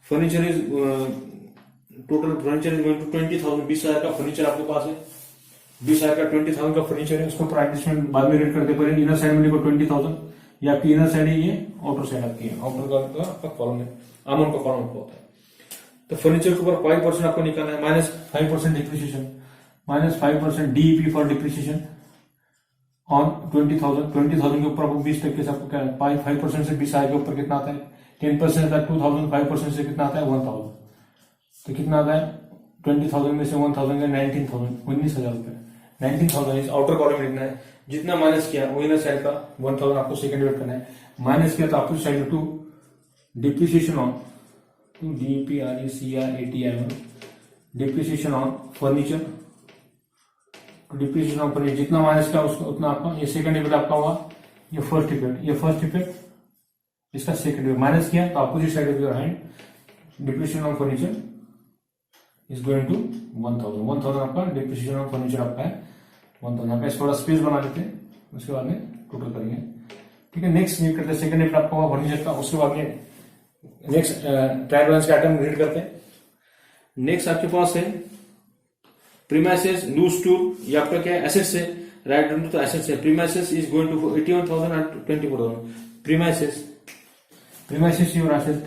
furniture is total furniture is going to 20,000, 20,000 का फर्नीचर आपके पास है, 20,000 का 20,000 का फर्नीचर है, उसके ऊपर एडजस्टमेंट बाद में रेट करते पहले इनर साइड में लिखो 20,000, ये आपकी इनर साइड है, ये आउटर साइड आपकी है, आउटर का आपका कॉलम है, अमाउंट का कॉलम होता है। तो फर्नीचर के ऊपर 5% आपको निकालना है, -5% depreciation, -5% DEP for depreciation on 20,000 के ऊपर आपको 20% से आपको क्या 5% से 20,000 के ऊपर कितना आता है, 10% था 2,000, 5% से कितना आता है 1,000, तो कितना आता है 20,000 में से 1,000 का 19,000, 19,000 रुपए, 19,000 इस आउटर कॉलम लिखना है, जितना माइनस किया वो इनर साइड का 1,000 आपको सेकंड वेट करना है, माइनस किया तो आपको side to depreciation on to DEPRECRATION depreciation on furniture, depreciation on furniture जितना माइनस किया उसको उतना आपका, ये सेकंड इफेक्ट आपका हुआ, ये फर्स्ट इफेक्ट इसका सेकंड इफेक्ट माइनस किया तो opposite side of your hand depreciation on furniture is going to 1,000 आपका डिप्रिसिएशन ऑन फर्नीचर आपका है 1,000। यहाँ पे थोड़ा स्पेस बना लेते हैं, उसके बाद में टोटल करेंगे, ठीक है। नेक्स्ट रीड करते हैं सेकंड इफेक्ट आपका हुआ फर्नीचर का, उसके बाद में नेक्स्ट ट्रायल बैलेंस का आइटम रीड करते हैं। नेक्स्ट आपके पास है प्रीमाइसेस लूज टूल, ये आपका क्या है एसेट्स है, राइट डाउन टू एसेट्स है, premises is going to 81,000 and 24,000, premises your assets,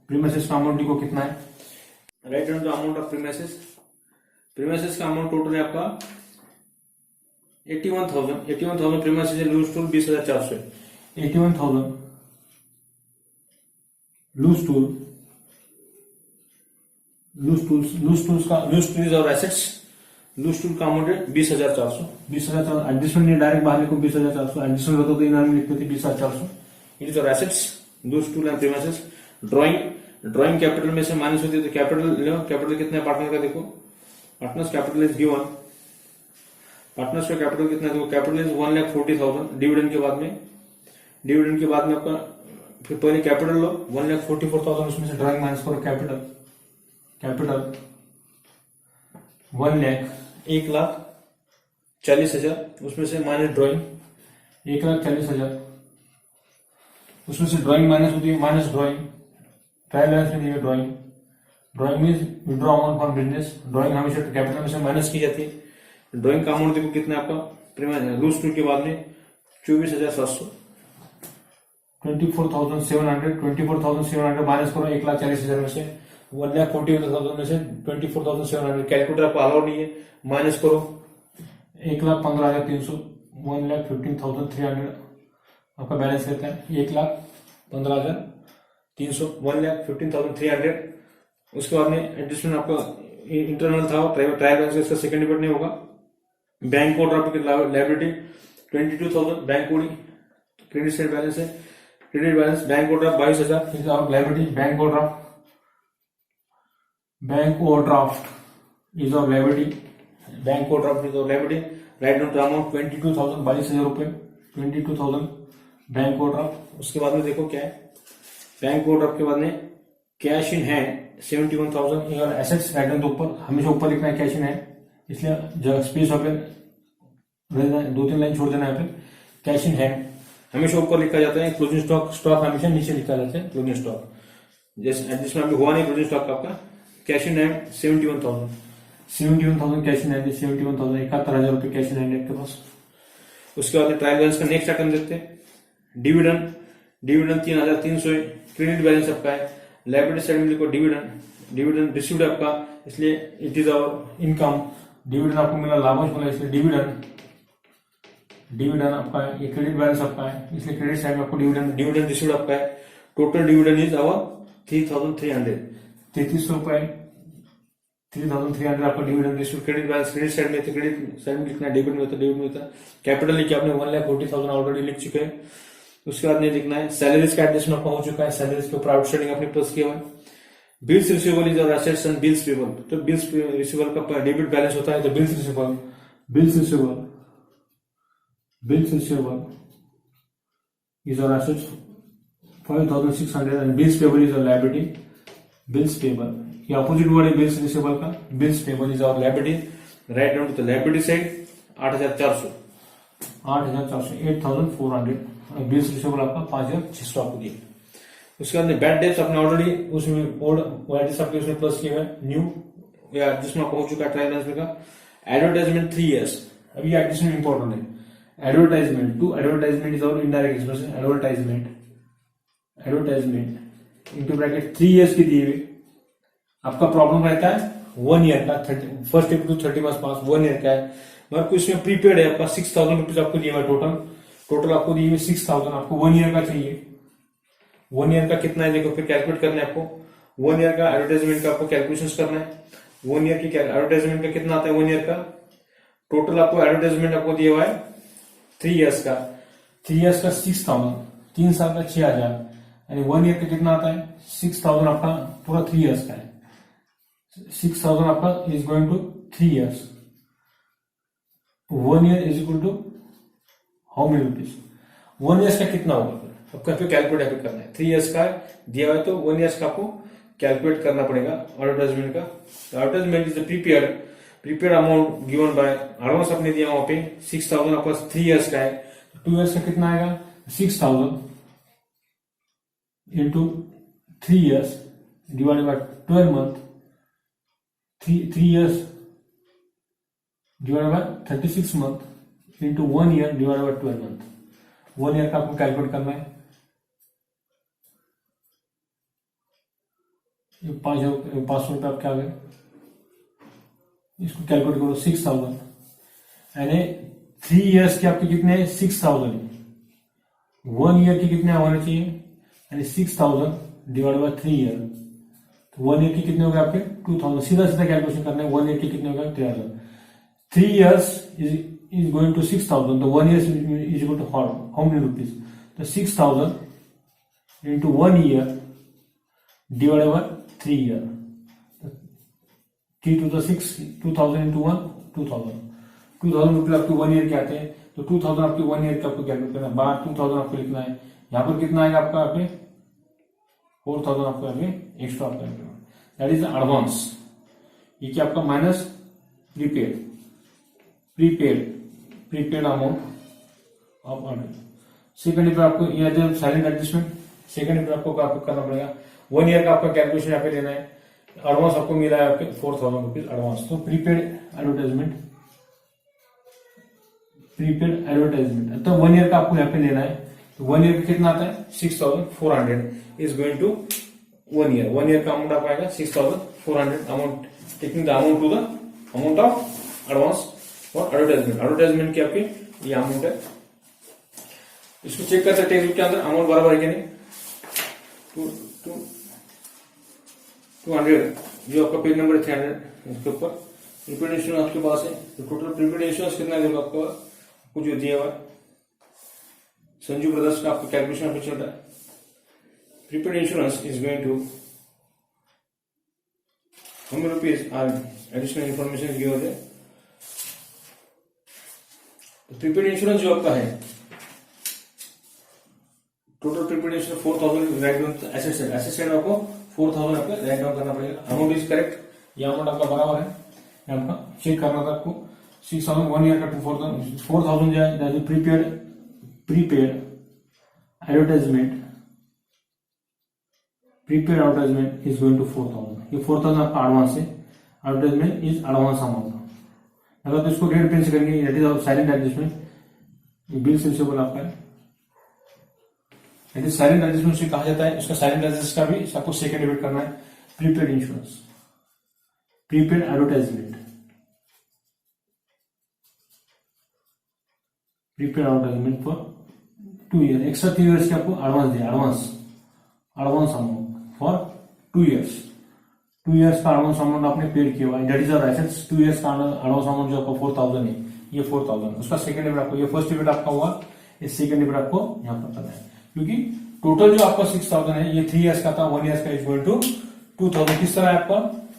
premises का अमाउंट लिखो कितना है, write down the amount of premises का अमाउंट टोटल है आपका 81,000 प्रीमाइसेस है, लूज टूल 20,400, 81,000 लूज टूल और एसेट्स, लूज टूल का अमाउंट है 20,400 एडजस्टमेंट नहीं डायरेक्ट बाहर लिखो 20,400, एडजस्टमेंट होता तो इनाम में लिखते थे 20,400, इट इज और assets loose tool and premises. Drawing capital में से माइनस होती है तो कैपिटल कितना है पार्टनर का, देखो partners capital is given, partners का कैपिटल कितना है, देखो कैपिटल इज 1,40,000 डिविडेंड के बाद में आपका, फिर पहले कैपिटल लो 1,44,000, उसमें से ड्राइंग माइनस करो कैपिटल 1,40,000, उसमें से माइनस ड्राइंग 1,40,000, उसमें से ड्राइंग माइनस होती है, माइनस ड्राइंग ट्रायल बैलेंस में दिया drawing mean withdraw amount from business, drawing हमेशा कैपिटल में से माइनस की जाती है, ड्राइंग का अमाउंट देखो कितना है आपका लूज टूल के बाद में 24,700, 24,700 माइनस करो 1,40,000 में से, 1,40,000 में से 24,700, कैलकुलेटर आपको अलाउड नहीं है, माइनस करो 1,15,300, 1,15,300 आपका बैलेंस रहता है 1,15,300, 1,15,300। उसके बाद में एडजस्टमेंट आपका इंटरनल था, ट्रायल बैलेंस इसका सेकंड इफेक्ट नहीं होगा। बैंक कोड आपकी liability 22,000 bank code, credit side balance है, credit balance bank overdraft 22,000 liability, bank overdraft is of liability, write down to amount 22,000 22,000 रुपए, 22,000 बैंक ओवरड्राफ्ट। उसके बाद में देखो क्या है, बैंक ओवरड्राफ्ट के बाद में कैश इन हैंड 71,000 और एसेट्स राइट डाउन ऊपर, हमेशा ऊपर लिखना है कैश इन हैंड, इसलिए जगह स्पेस हो पे 2-3 लाइन छोड़ देना है, पे कैश इन हैंड हमेशा ऊपर लिखा जाता है, क्लोजिंग स्टॉक हमेशा नीचे लिखा जाता है, क्लोजिंग स्टॉक जिसमें अभी हुआ नहीं क्लोजिंग स्टॉक आपका। Cash in hand 71,000 cash in hand, 71,000 71,000 रुपए कैश इन हैंड आपके पास। उसके बाद ट्रायल बैलेंस का नेक्स्ट आइटम देखते हैं, डिविडेंड 3,300 है, क्रेडिट बैलेंस आपका है, लाइबिलिटी साइड में लिखो डिविडेंड रिसीव्ड आपका, इसलिए it is our income, dividend आपको मिला, लाभांश मिला, इसलिए डिविडेंड आपका है, ये क्रेडिट बैलेंस आपका है, इसलिए क्रेडिट साइड में आपको डिविडेंड रिसीव्ड आपका है। टोटल डिविडेंड इज आवर 3,300, 3,300 रुपए, 3300 आपका dividend receive, credit balance credit side में, क्रेडिट साइड में लिखना है, डेबिट में होता है, डेबिट में होता है। कैपिटल लिखिए आपने 1,40,000 ऑलरेडी लिख चुके हैं। उसके बाद नहीं लिखना है। सैलरीज का एडजस्टमेंट आपका हो चुका है, सैलरीज के ऊपर आउटस्टैंडिंग आपने प्लस किया हुआ है। बिल्स रिसीवेबल इज और एसेट्स एंड बिल्स पेबल, तो बिल्स रिसीवेबल का डेबिट बैलेंस होता है, तो bills receivable is our assets 5,600 and bills payable is our liability. Bills payable, ये opposite word है bills receivable का, bills payable is our liability. Write down to the liability side 8,400 8,400, bills receivable आपका 5,600 आपको दिया। उसके बाद बैड डेट्स आपने already उसमें ओल्ड वाइडेस आपके उसमें प्लस किया है, न्यू या जिसमें आपको हो चुका है ट्रायल बैलेंस का। एडवर्टाइजमेंट 3 years, अभी एडजस्टमेंट इंपॉर्टेंट है। एडवर्टाइजमेंट टू एडवर्टाइजमेंट इज और indirect expenses, advertisement into bracket 3 years की दिए हुए। आपका प्रॉब्लम रहता है 1 year का, 1st April to 31st March 1 year का है, मगर कुछ में प्रीपेड है आपका 6,000 रुपीज आपको दिया हुआ टोटल आपको दिए हुए 6,000, आपको 1 year का चाहिए। 1 year का कितना है देखो, फिर कैलकुलेट करना है आपको। 1 year का एडवर्टाइजमेंट का आपको कैलकुलेशन करना है। 1 year की एडवर्टाइजमेंट का कितना आता है 1 year का, टोटल आपको एडवर्टाइजमेंट आपको दिया हुआ है 3 years का, 3 years का 6,000, 3 साल का 6,000, यानी 1 year का कितना आता है 6,000 आपका पूरा 3 years का है। 6,000 आपका is going to 3 years। 1 year इज equal to how many rupees, 1 years का कितना होगा, आपको कैलकुलेट करना है। 3 years का दिया हुआ है तो 1 years का आपको कैलकुलेट करना पड़ेगा एडवर्टाइजमेंट का। Advertisement is prepaid amount given by, advance आपने दिया वहां पे 6,000 आपका 3 years का है, 2 years का कितना आएगा 6,000 into 3 years divided by 12 month, 3 years divided by 36 month into 1 year divided by 12 month। 1 year का आपको कैलकुलेट करना है। ये 500 रुपये आपके आ गए, इसको कैलकुलेट करो 6,000, यानी 3 years के आपके कितने 6,000, 1 year के कितने होने चाहिए, यानी 6,000 डिवाइड बाय 3 year, तो 1 year के कितने हो गए आपके 2,000। सीधा कैलकुलेशन करना है। 1 year के कितने हो गए 3,000, 3 years is going to 6,000, तो 1 year is equal to how many rupees, तो 6,000 into 1 year divided by 3 year, 3 to the 6, 2,000 into 1 2,000 रुपये आपके 1 year के आते हैं, तो 2,000 आपके 1 year का आपको कैलकुलेट करना है। बाहर 2,000 आपको लिखना है, यहाँ पर कितना आएगा आपका आपके 4,000 आपको आगे एक्स्ट्रा आपका, दैट इज एडवांस। ये क्या आपका minus prepaid amount of order. Second पर आपको ये साइलेंट एडजस्टमेंट, सेकंड पर आपको करना पड़ेगा। 1 year का आपका कैलकुलेशन यहाँ पे लेना है। एडवांस आपको मिला है आपके 4,000 रुपीज एडवांस, तो प्रीपेड एडवर्टाइजमेंट तो 1 year का आपको यहाँ पे लेना है। तो 1 year का कितना आता है 6,400 is going to 1 year। 1 year का अमाउंट आप आएगा 6,400 amount, taking the amount to the amount of advance for advertisement की आपकी ये अमाउंट है। इसको चेक करते हैं टेक्स्ट बुक के अंदर अमाउंट बराबर है कि नहीं। 200 जो आपका पेज नंबर 300 इसके ऊपर प्रीपेड इंश्योरेंस आपके पास है, तो टोटल प्रीपेड इंश्योरेंस कितना देगा आपको कुछ दिया हुआ है। संजू ब्रदर्स का आपका कैलकुलेशन आपको चल रहा है। Prepaid insurance is going to how many rupees are additional information given है। प्रीपेड इंश्योरेंस जो आपका है total prepaid insurance 4,000 write down asset side आपको 4,000 आपको राइट डाउन करना पड़ेगा। अमाउंट इज करेक्ट, ये अमाउंट आपका बराबर है। आपका चेक करना था आपको 6,000 1 year का 4,000 जो है prepaid advertisement is going to 4,000। ये 4,000 आपका एडवांस है, एडवर्टाइजमेंट इज एडवांस अमाउंट। अगर तो इसको रेट पेन से करेंगे दैट इज साइलेंट एडजस्टमेंट, ये बिल रिसीवेबल आपका है, दैट इज साइलेंट एडजस्टमेंट से कहा जाता है। इसका साइलेंट एडजस्ट का भी आपको सेकंड डेबिट करना है। Prepaid insurance, prepaid advertisement for 2 years, extra 3 years के आपको एडवांस दिया, advance amount for 2 years। 2 years का एडवांस अमाउंट आपने पेड किया हुआ है, that is our assets. 2 years का एडवांस अमाउंट जो आपका 4000 है, ये 4000, उसका सेकंड डेबिट आपको, ये फर्स्ट डेबिट आपका हुआ, इस सेकंड डेबिट आपको यहाँ पर करना है, क्योंकि टोटल जो आपका 6000 है ये 3 ईयर्स का था, 1 ईयर्स का इज गोइंग टू 2000। किस तरह है आपका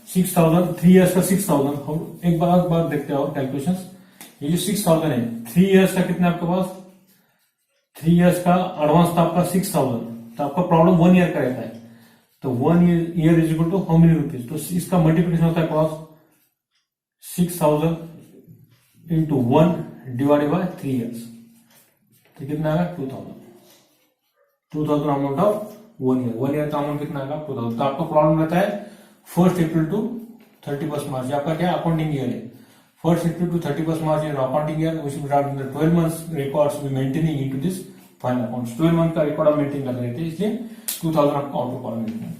6000, 3 ईयर्स का 6000। हम एक बार देखते हैं और कैलकुलेशंस। ये जो 6000 है, 3 ईयर्स का कितना आपके पास, 3 ईयर्स का एडवांस था आपका 6000, तो आपका प्रॉब्लम 1 ईयर का रहता है, तो 1 year is equal to how many rupees, तो इसका मल्टीप्लिकेशन होता है cross 6000 into 1 divided by 3 years, तो कितना आएगा 2000 अमाउंट ऑफ 1 ईयर। 1 ईयर का अमाउंट कितना आएगा 2000। तो आपका प्रॉब्लम रहता है 1 अप्रैल टू 31 मार्च, आपका क्या अकाउंटिंग ईयर है, 1 April to 31 March in accounting year, we should write the 12 months records we maintaining into this final accounts. 12 month का रिकॉर्ड आप मेंटेन कर रहे थे, इसलिए 2000 आपका ऑटो कॉलम मिलता है।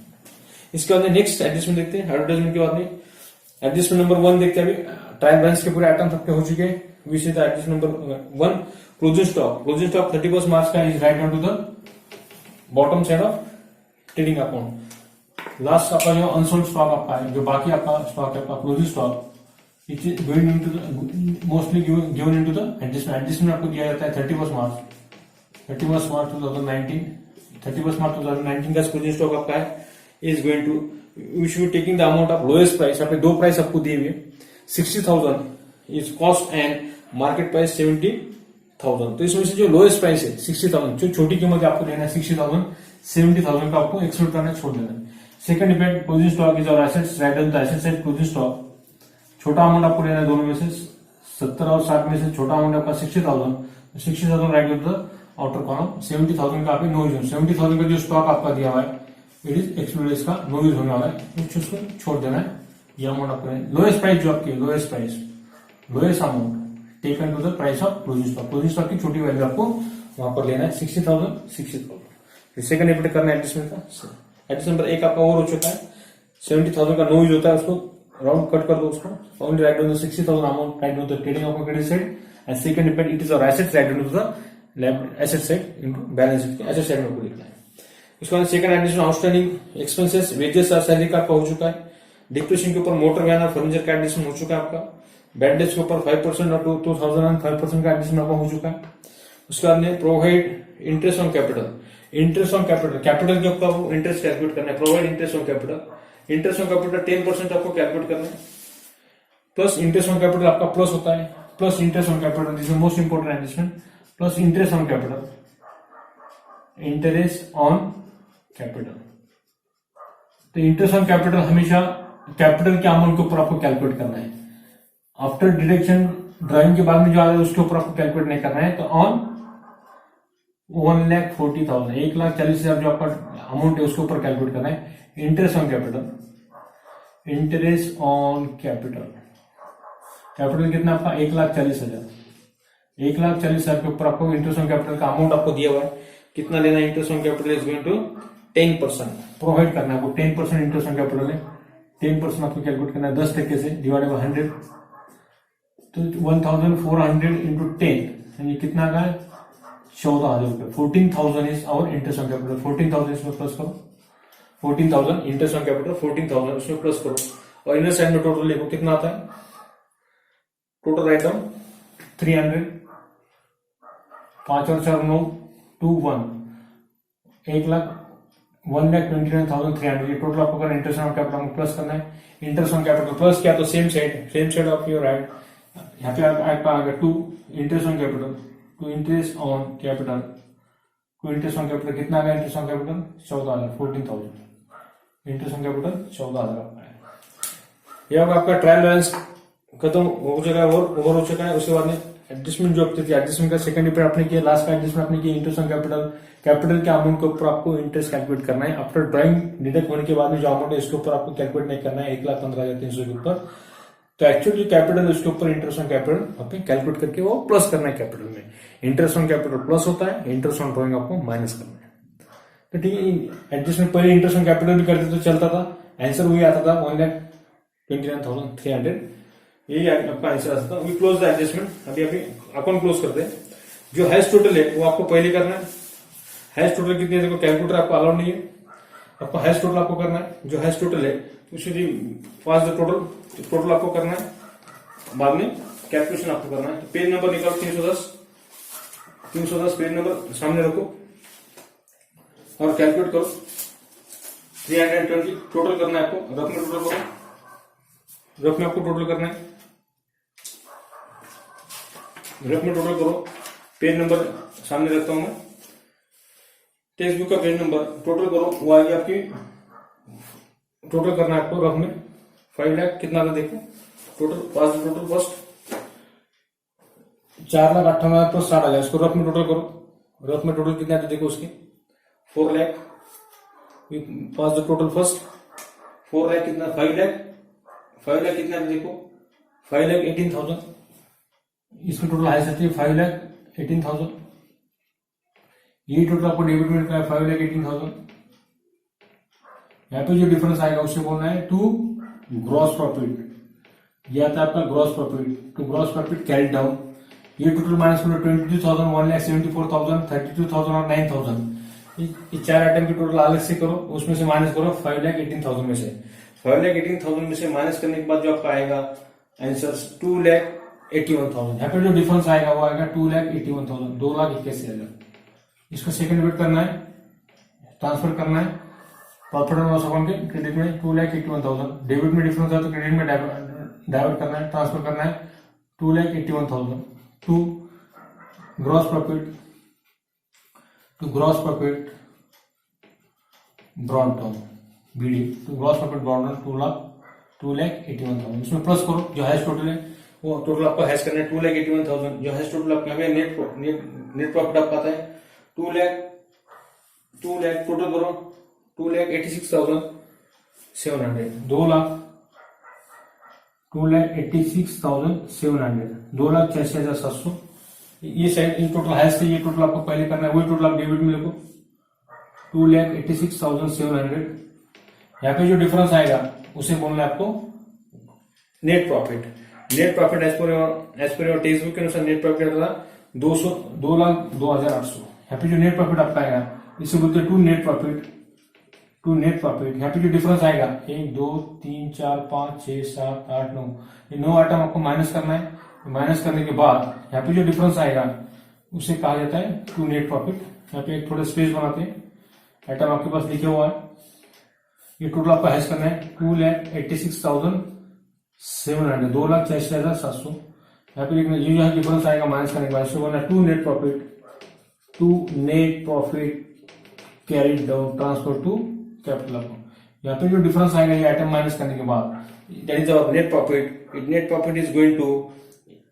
इसके बाद नेक्स्ट एडजस्टमेंट देखते हैं, एडवर्टाइजमेंट के बाद में एडजस्टमेंट नंबर 1 देखते हैं। अभी ट्रायल बैलेंस के पूरे आइटम सबके हो चुके हैं। We see the adjustment number 1, closing stock. Closing stock 31 March का is write down to the bottom side of trading account. Last आपका जो अनसोल्ड स्टॉक आपका है, जो बाकी आपका स्टॉक है आपका closing stock, it is going into the mostly given into the adjustment. Adjustment आपको दिया जाता है 31 मार्च 2019। 31 मार्च 2019 का क्लोजिंग स्टॉक आपका है is going to, we should taking the amount of lowest price. आपने 2 प्राइस आपको दिए हुए, 60,000 इज कॉस्ट एंड मार्केट प्राइस 70,000। तो इसमें से जो लोएस्ट प्राइस है 60,000, जो छोटी कीमत आपको लेना है 60,000, 70,000 का आपको एक्सक्लूड करना छोड़ देना है। Second depend closing stock is और assets, right on the asset side closing stock. छोटा अमाउंट आपको लेना है दोनों में से, 70 और 60 में से छोटा अमाउंट आपका 60,000, 60,000 right on the outer column. 70,000 का आपने नो यूज, 70,000 का जो स्टॉक आपका दिया हुआ है इट इज एक्सक्लूड, इसका नो यूज होने वाला है, उसको छोड़ देना है। ये अमाउंट आपको लोएस्ट प्राइस जो आपकी lowest price, lowest amount taken to the price of closing stock. Closing stock की छोटी वैल्यू आपको वहां पर लेना है 60,000। फिर सेकंड एपिट करना है एडजस्टमेंट का। एडजस्टमेंट नंबर 1 आपका ओवर हो चुका है, 70,000 का नो यूज होता है, उसको राउंड कट कर दो उसको। Only write down the 60,000 amount, write down the trading account credit side and second depend it is और assets, write down to the asset side into balance sheet के asset side में लिखना है। उसके बाद second addition outstanding expenses, wages और salary का आपका हो चुका है। डिप्रेशन के ऊपर मोटर वैन और फर्नीचर का एडिशन हो चुका है आपका। बैड डेट्स के ऊपर 5% और 2005% का एडिशन आपका हो चुका है। उसके बाद में provide interest on capital, interest on capital, capital के ऊपर इंटरेस्ट कैलकुलेट करना है। Provide interest on capital, interest on capital 10% आपको कैलकुलेट करना है। प्लस इंटरेस्ट ऑन कैपिटल आपका प्लस होता है, plus interest on capital, this is most important adjustment, plus interest on capital, interest on capital. तो interest on capital हमेशा capital के amount के ऊपर आपको कैलकुलेट करना है। आफ्टर डिडक्शन ड्राइंग के बाद में जो आ रहा है उसके ऊपर आपको कैलकुलेट नहीं करना है। तो ऑन 1,40,000, 1,40,000 जो आपका अमाउंट है उसके ऊपर कैलकुलेट करना है। Interest on capital, interest on capital, capital कितना आपका 1,40,000, 1,40,000 के ऊपर आपको इंटरेस्ट ऑन कैपिटल का अमाउंट आपको दिया हुआ है। कितना लेना है interest on capital is going to 10% provide करना है आपको। 10% इंटरेस्ट ऑन कैपिटल है, 10% आपको कैलकुलेट करना है 10% से डिवाइडेड बाय 100, तो 1,400 इंटू 10 ये कितना का है 14,000 रुपए। 14,000 is our interest on capital. 14,000 इसमें प्लस करो, 14,000 इंटरेस्ट ऑन कैपिटल, 14,000 इसमें प्लस करो और इनर साइड में टोटल लिखो कितना आता है। टोटल राइट डाउन 300, 5 और 4 9 2 1, 1,29,300 ये टोटल आपको करना है। इंटरेस्ट ऑन कैपिटल प्लस करना है। इंटरेस्ट ऑन कैपिटल प्लस किया तो same side of your right, यहाँ पे आपका आ गया 2 interest on capital, 2 interest on capital, 2 interest on capital कितना आ गया interest on capital 14,000, 14,000 interest on capital 14,000 आपका है। यह आपका ट्रायल बैलेंस खत्म हो चुका है, ओवर हो चुका है। उसके बाद में एडजस्टमेंट जो आपकी थी, एडजस्टमेंट का सेकंड डिपेंड आपने किया, लास्ट का एडजस्टमेंट आपने किया इंटरेस्ट ऑन कैपिटल, कैपिटल के अमाउंट के ऊपर आपको इंटरेस्ट कैलकुलेट करना है। आफ्टर ड्राइंग डिडक्ट होने के बाद में जो अमाउंट है इसके ऊपर आपको कैलकुलेट नहीं करना है 1,15,300 के ऊपर। तो एक्चुअली कैपिटल है उसके ऊपर इंटरेस्ट ऑन कैपिटल आपने कैलकुलेट करके वो प्लस करना है कैपिटल में। इंटरेस्ट ऑन कैपिटल प्लस होता है, इंटरेस्ट ऑन ड्राइंग आपको माइनस करना है। तो ठीक है, एडजस्टमेंट पहले इंटरेस्ट ऑन कैपिटल भी करते तो चलता था, आंसर वही आता था 1,29,300, यही आपका आंसर आता था। We close the adjustment. अभी अकाउंट क्लोज करते हैं। जो हैश टोटल है वो आपको पहले करना है। हैश टोटल कितनी है देखो, कैलकुलेटर आपको अलाउड नहीं है, आपको हैश टोटल आपको करना है। जो हैश टोटल है इसलिए पास द टोटल, टोटल आपको करना है, बाद में कैलकुलेशन आपको करना है। तो पेज नंबर निकालो 310 पेज नंबर सामने रखो और कैलकुलेट करो। 320 टोटल करना है आपको, रफ में टोटल करो, रफ में आपको टोटल करना है, रफ में टोटल करो। पेज नंबर सामने रखता हूं मैं, टेक्स्ट बुक का पेज नंबर टोटल करो, वो आएगी आपकी, टोटल करना है आपको रफ में 5 लाख कितना था देखो टोटल, पास टोटल फर्स्ट 4,58,000 प्लस 60,000, इसको रफ में टोटल करो, रफ में टोटल कितना था देखो उसके 4 लाख, पास द टोटल फर्स्ट 4 लाख कितना, 5 लाख कितना था देखो 5,18,000, इसमें टोटल हाई सकती है 5,18,000, ये टोटल आपको डेबिट में मिलता है 5,18,000। यहाँ पे जो डिफरेंस आएगा उससे बोलना है टू ग्रॉस प्रॉफिट, यह था आपका gross profit, to gross profit carry down. ये टोटल माइनस करो 22,000, 1,74,000, 32,000 और 9,000, ये 4 आइटम की टोटल अलग से करो, उसमें से माइनस करो 5,18,000 में से, 5,18,000 में से माइनस करने के बाद जो आपका आएगा आंसर 2,81,000। यहाँ पे जो डिफरेंस आएगा वो आएगा 2,81,000, 2,81,000। इसका सेकंड बिट करना है, ट्रांसफर करना है प्रॉफिट एंड लॉस अकाउंट के क्रेडिट में 2,81,000, डेबिट में डिफरेंस है तो क्रेडिट में डाइवर्ट करना है, ट्रांसफर करना है 2,81,000 to gross profit, brought down BD, to gross profit brought down 2,81,000। इसमें प्लस करो, जो हैश टोटल है वो टोटल आपको हैश करना है 2,81,000, जो हैश टोटल आपका हमें नेट प्रॉफिट आपका आता है 2 लाख टोटल करो 2,86,700, 2,86,700, 2,86,700। ये साइड ये टोटल हैश से ये टोटल आपको पहले करना है, वही टोटल आप डेबिट में लिखो 2,86,700। यहाँ पे जो डिफरेंस आएगा उसे बोलना है आपको net profit. Net profit as per your textbook के अनुसार नेट प्रॉफिट था 2,02,800। यहाँ पे जो नेट प्रॉफिट आपका आएगा इसे बोलते हैं टू नेट प्रॉफिट। यहाँ पे जो डिफरेंस आएगा 1 2 3 4 5 6 7 8 9, ये 9 आइटम आपको माइनस करना है। माइनस करने के बाद यहाँ पे जो डिफरेंस आएगा उसे कहा जाता है टू नेट प्रॉफिट। यहाँ पे एक थोड़ा स्पेस बनाते हैं, आइटम आपके पास लिखे हुआ है, ये टोटल आपका हैश करना है 2,86,700, 2,86,700। यहाँ पे लिखना ये जो डिफरेंस आएगा माइनस करने के बाद इससे बोलना to net profit carried down transfer to capital account. यहाँ पे जो डिफरेंस आएगा ये आइटम माइनस करने के बाद that is our net profit. Net profit is going to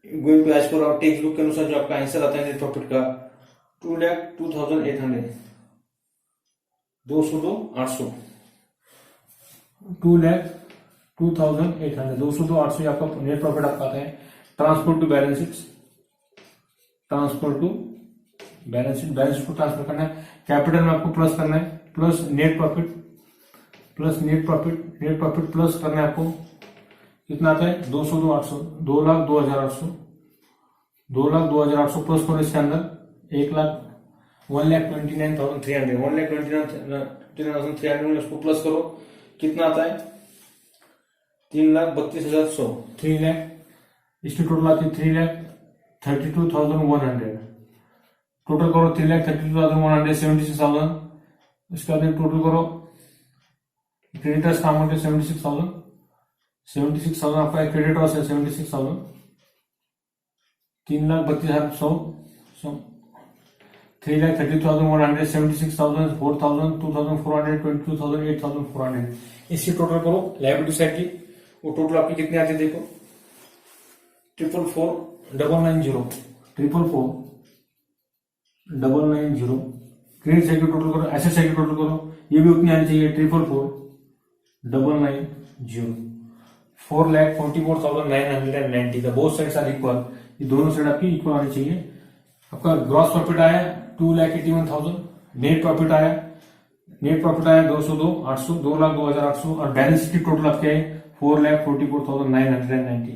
as per our textbook के अनुसार जो आपका आंसर आता है नेट प्रॉफिट का 2,02,800, 2,02,800, 2,02,800, 2,02,800 आपका नेट प्रॉफिट आपका आता है। ट्रांसफर टू बैलेंस शीट को ट्रांसफर करना है। कैपिटल में आपको प्लस करना है, प्लस नेट प्रॉफिट प्लस करना है आपको कितना आता है 2,02,800, 2,02,800, 2,02,800 प्लस करो इसके अंदर 1,29,300, 1,29,300 में उसको प्लस करो कितना आता है 3,32,100, 3 लाख। इसकी टोटल आती है 3,32,100। टोटल करो 3,32,100, 76,000। इसके बाद टोटल करो क्रेडिटर्स का अमाउंट है 76,000 आपका क्रेडिटर्स है 76,000, 3,32,100, 3,32,100, 76,000, 4,000, 2,400, 22,000, 8,400। इसकी टोटल करो लायबिलिटी साइड की, वो टोटल आपकी कितनी आती है देखो 444,990। क्रेडिट साइड की टोटल करो, एसेट साइड की टोटल करो, ये भी उतनी आनी चाहिए 444,990, 4,44,990 का बोथ साइड्स आर इक्वल, ये दोनों साइड आपकी इक्वल आनी चाहिए। आपका ग्रॉस प्रॉफिट आया 2,81,000, नेट प्रॉफिट आया 2,02,800, 2,02,800 और बैलेंस शीट की टोटल आपके है 4,44,990,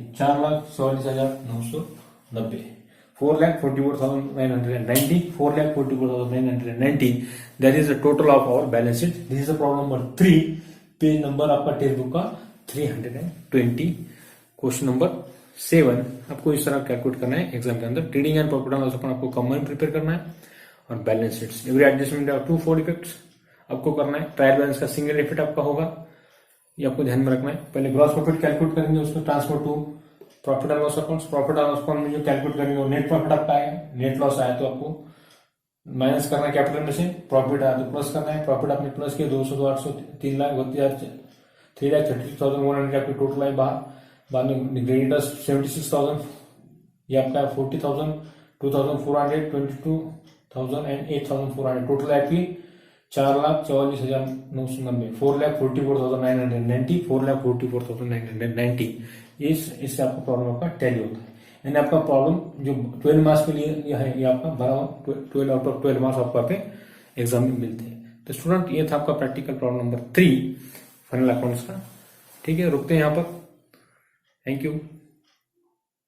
4,44,990, 4,44,990, 4,44,990. That is the total of our balance sheet. This is the problem number 3. Page number आपका टेक्स्ट बुक का 320। क्वेश्चन नंबर 7 आपको इस तरह कैलकुलेट करना है एग्जाम के अंदर। Trading and profit and loss account आपको कंबाइन प्रिपेयर करना है और balance sheets every adjustment of 2 4 effects आपको करना है। ट्रायल बैलेंस का सिंगल इफेक्ट आपका होगा, ये आपको ध्यान में रखना है। पहले ग्रॉस प्रॉफिट कैलकुलेट करेंगे, उसको transfer to profit and loss account. Profit and loss account में जो कैलकुलेट करेंगे वो नेट प्रॉफिट आपका आएगा, नेट लॉस आया तो आपको माइनस करना है कैपिटल में से, प्रॉफिट आया तो प्लस करना है। प्रॉफिट आपने प्लस किया 200 तो 800 3,30,100 आपकी टोटल आई बाहर। बाद में क्रेडिटर्स 76,000, ये आपका 40,000, 2,400, 22,000 एंड 8,400 टोटल आपकी 4,44,990, 4,44,990, 4,44,990। इससे आपका प्रॉब्लम आपका टैली होता है। यानी आपका प्रॉब्लम जो 12 मार्क्स के लिए यह है, ये आपका 12 आउट ऑफ 12 मार्क्स आपको एग्जाम में मिलते हैं। तो स्टूडेंट ये था आपका practical problem number 3 final accounts का। ठीक है, रुकते हैं यहाँ पर। Thank you.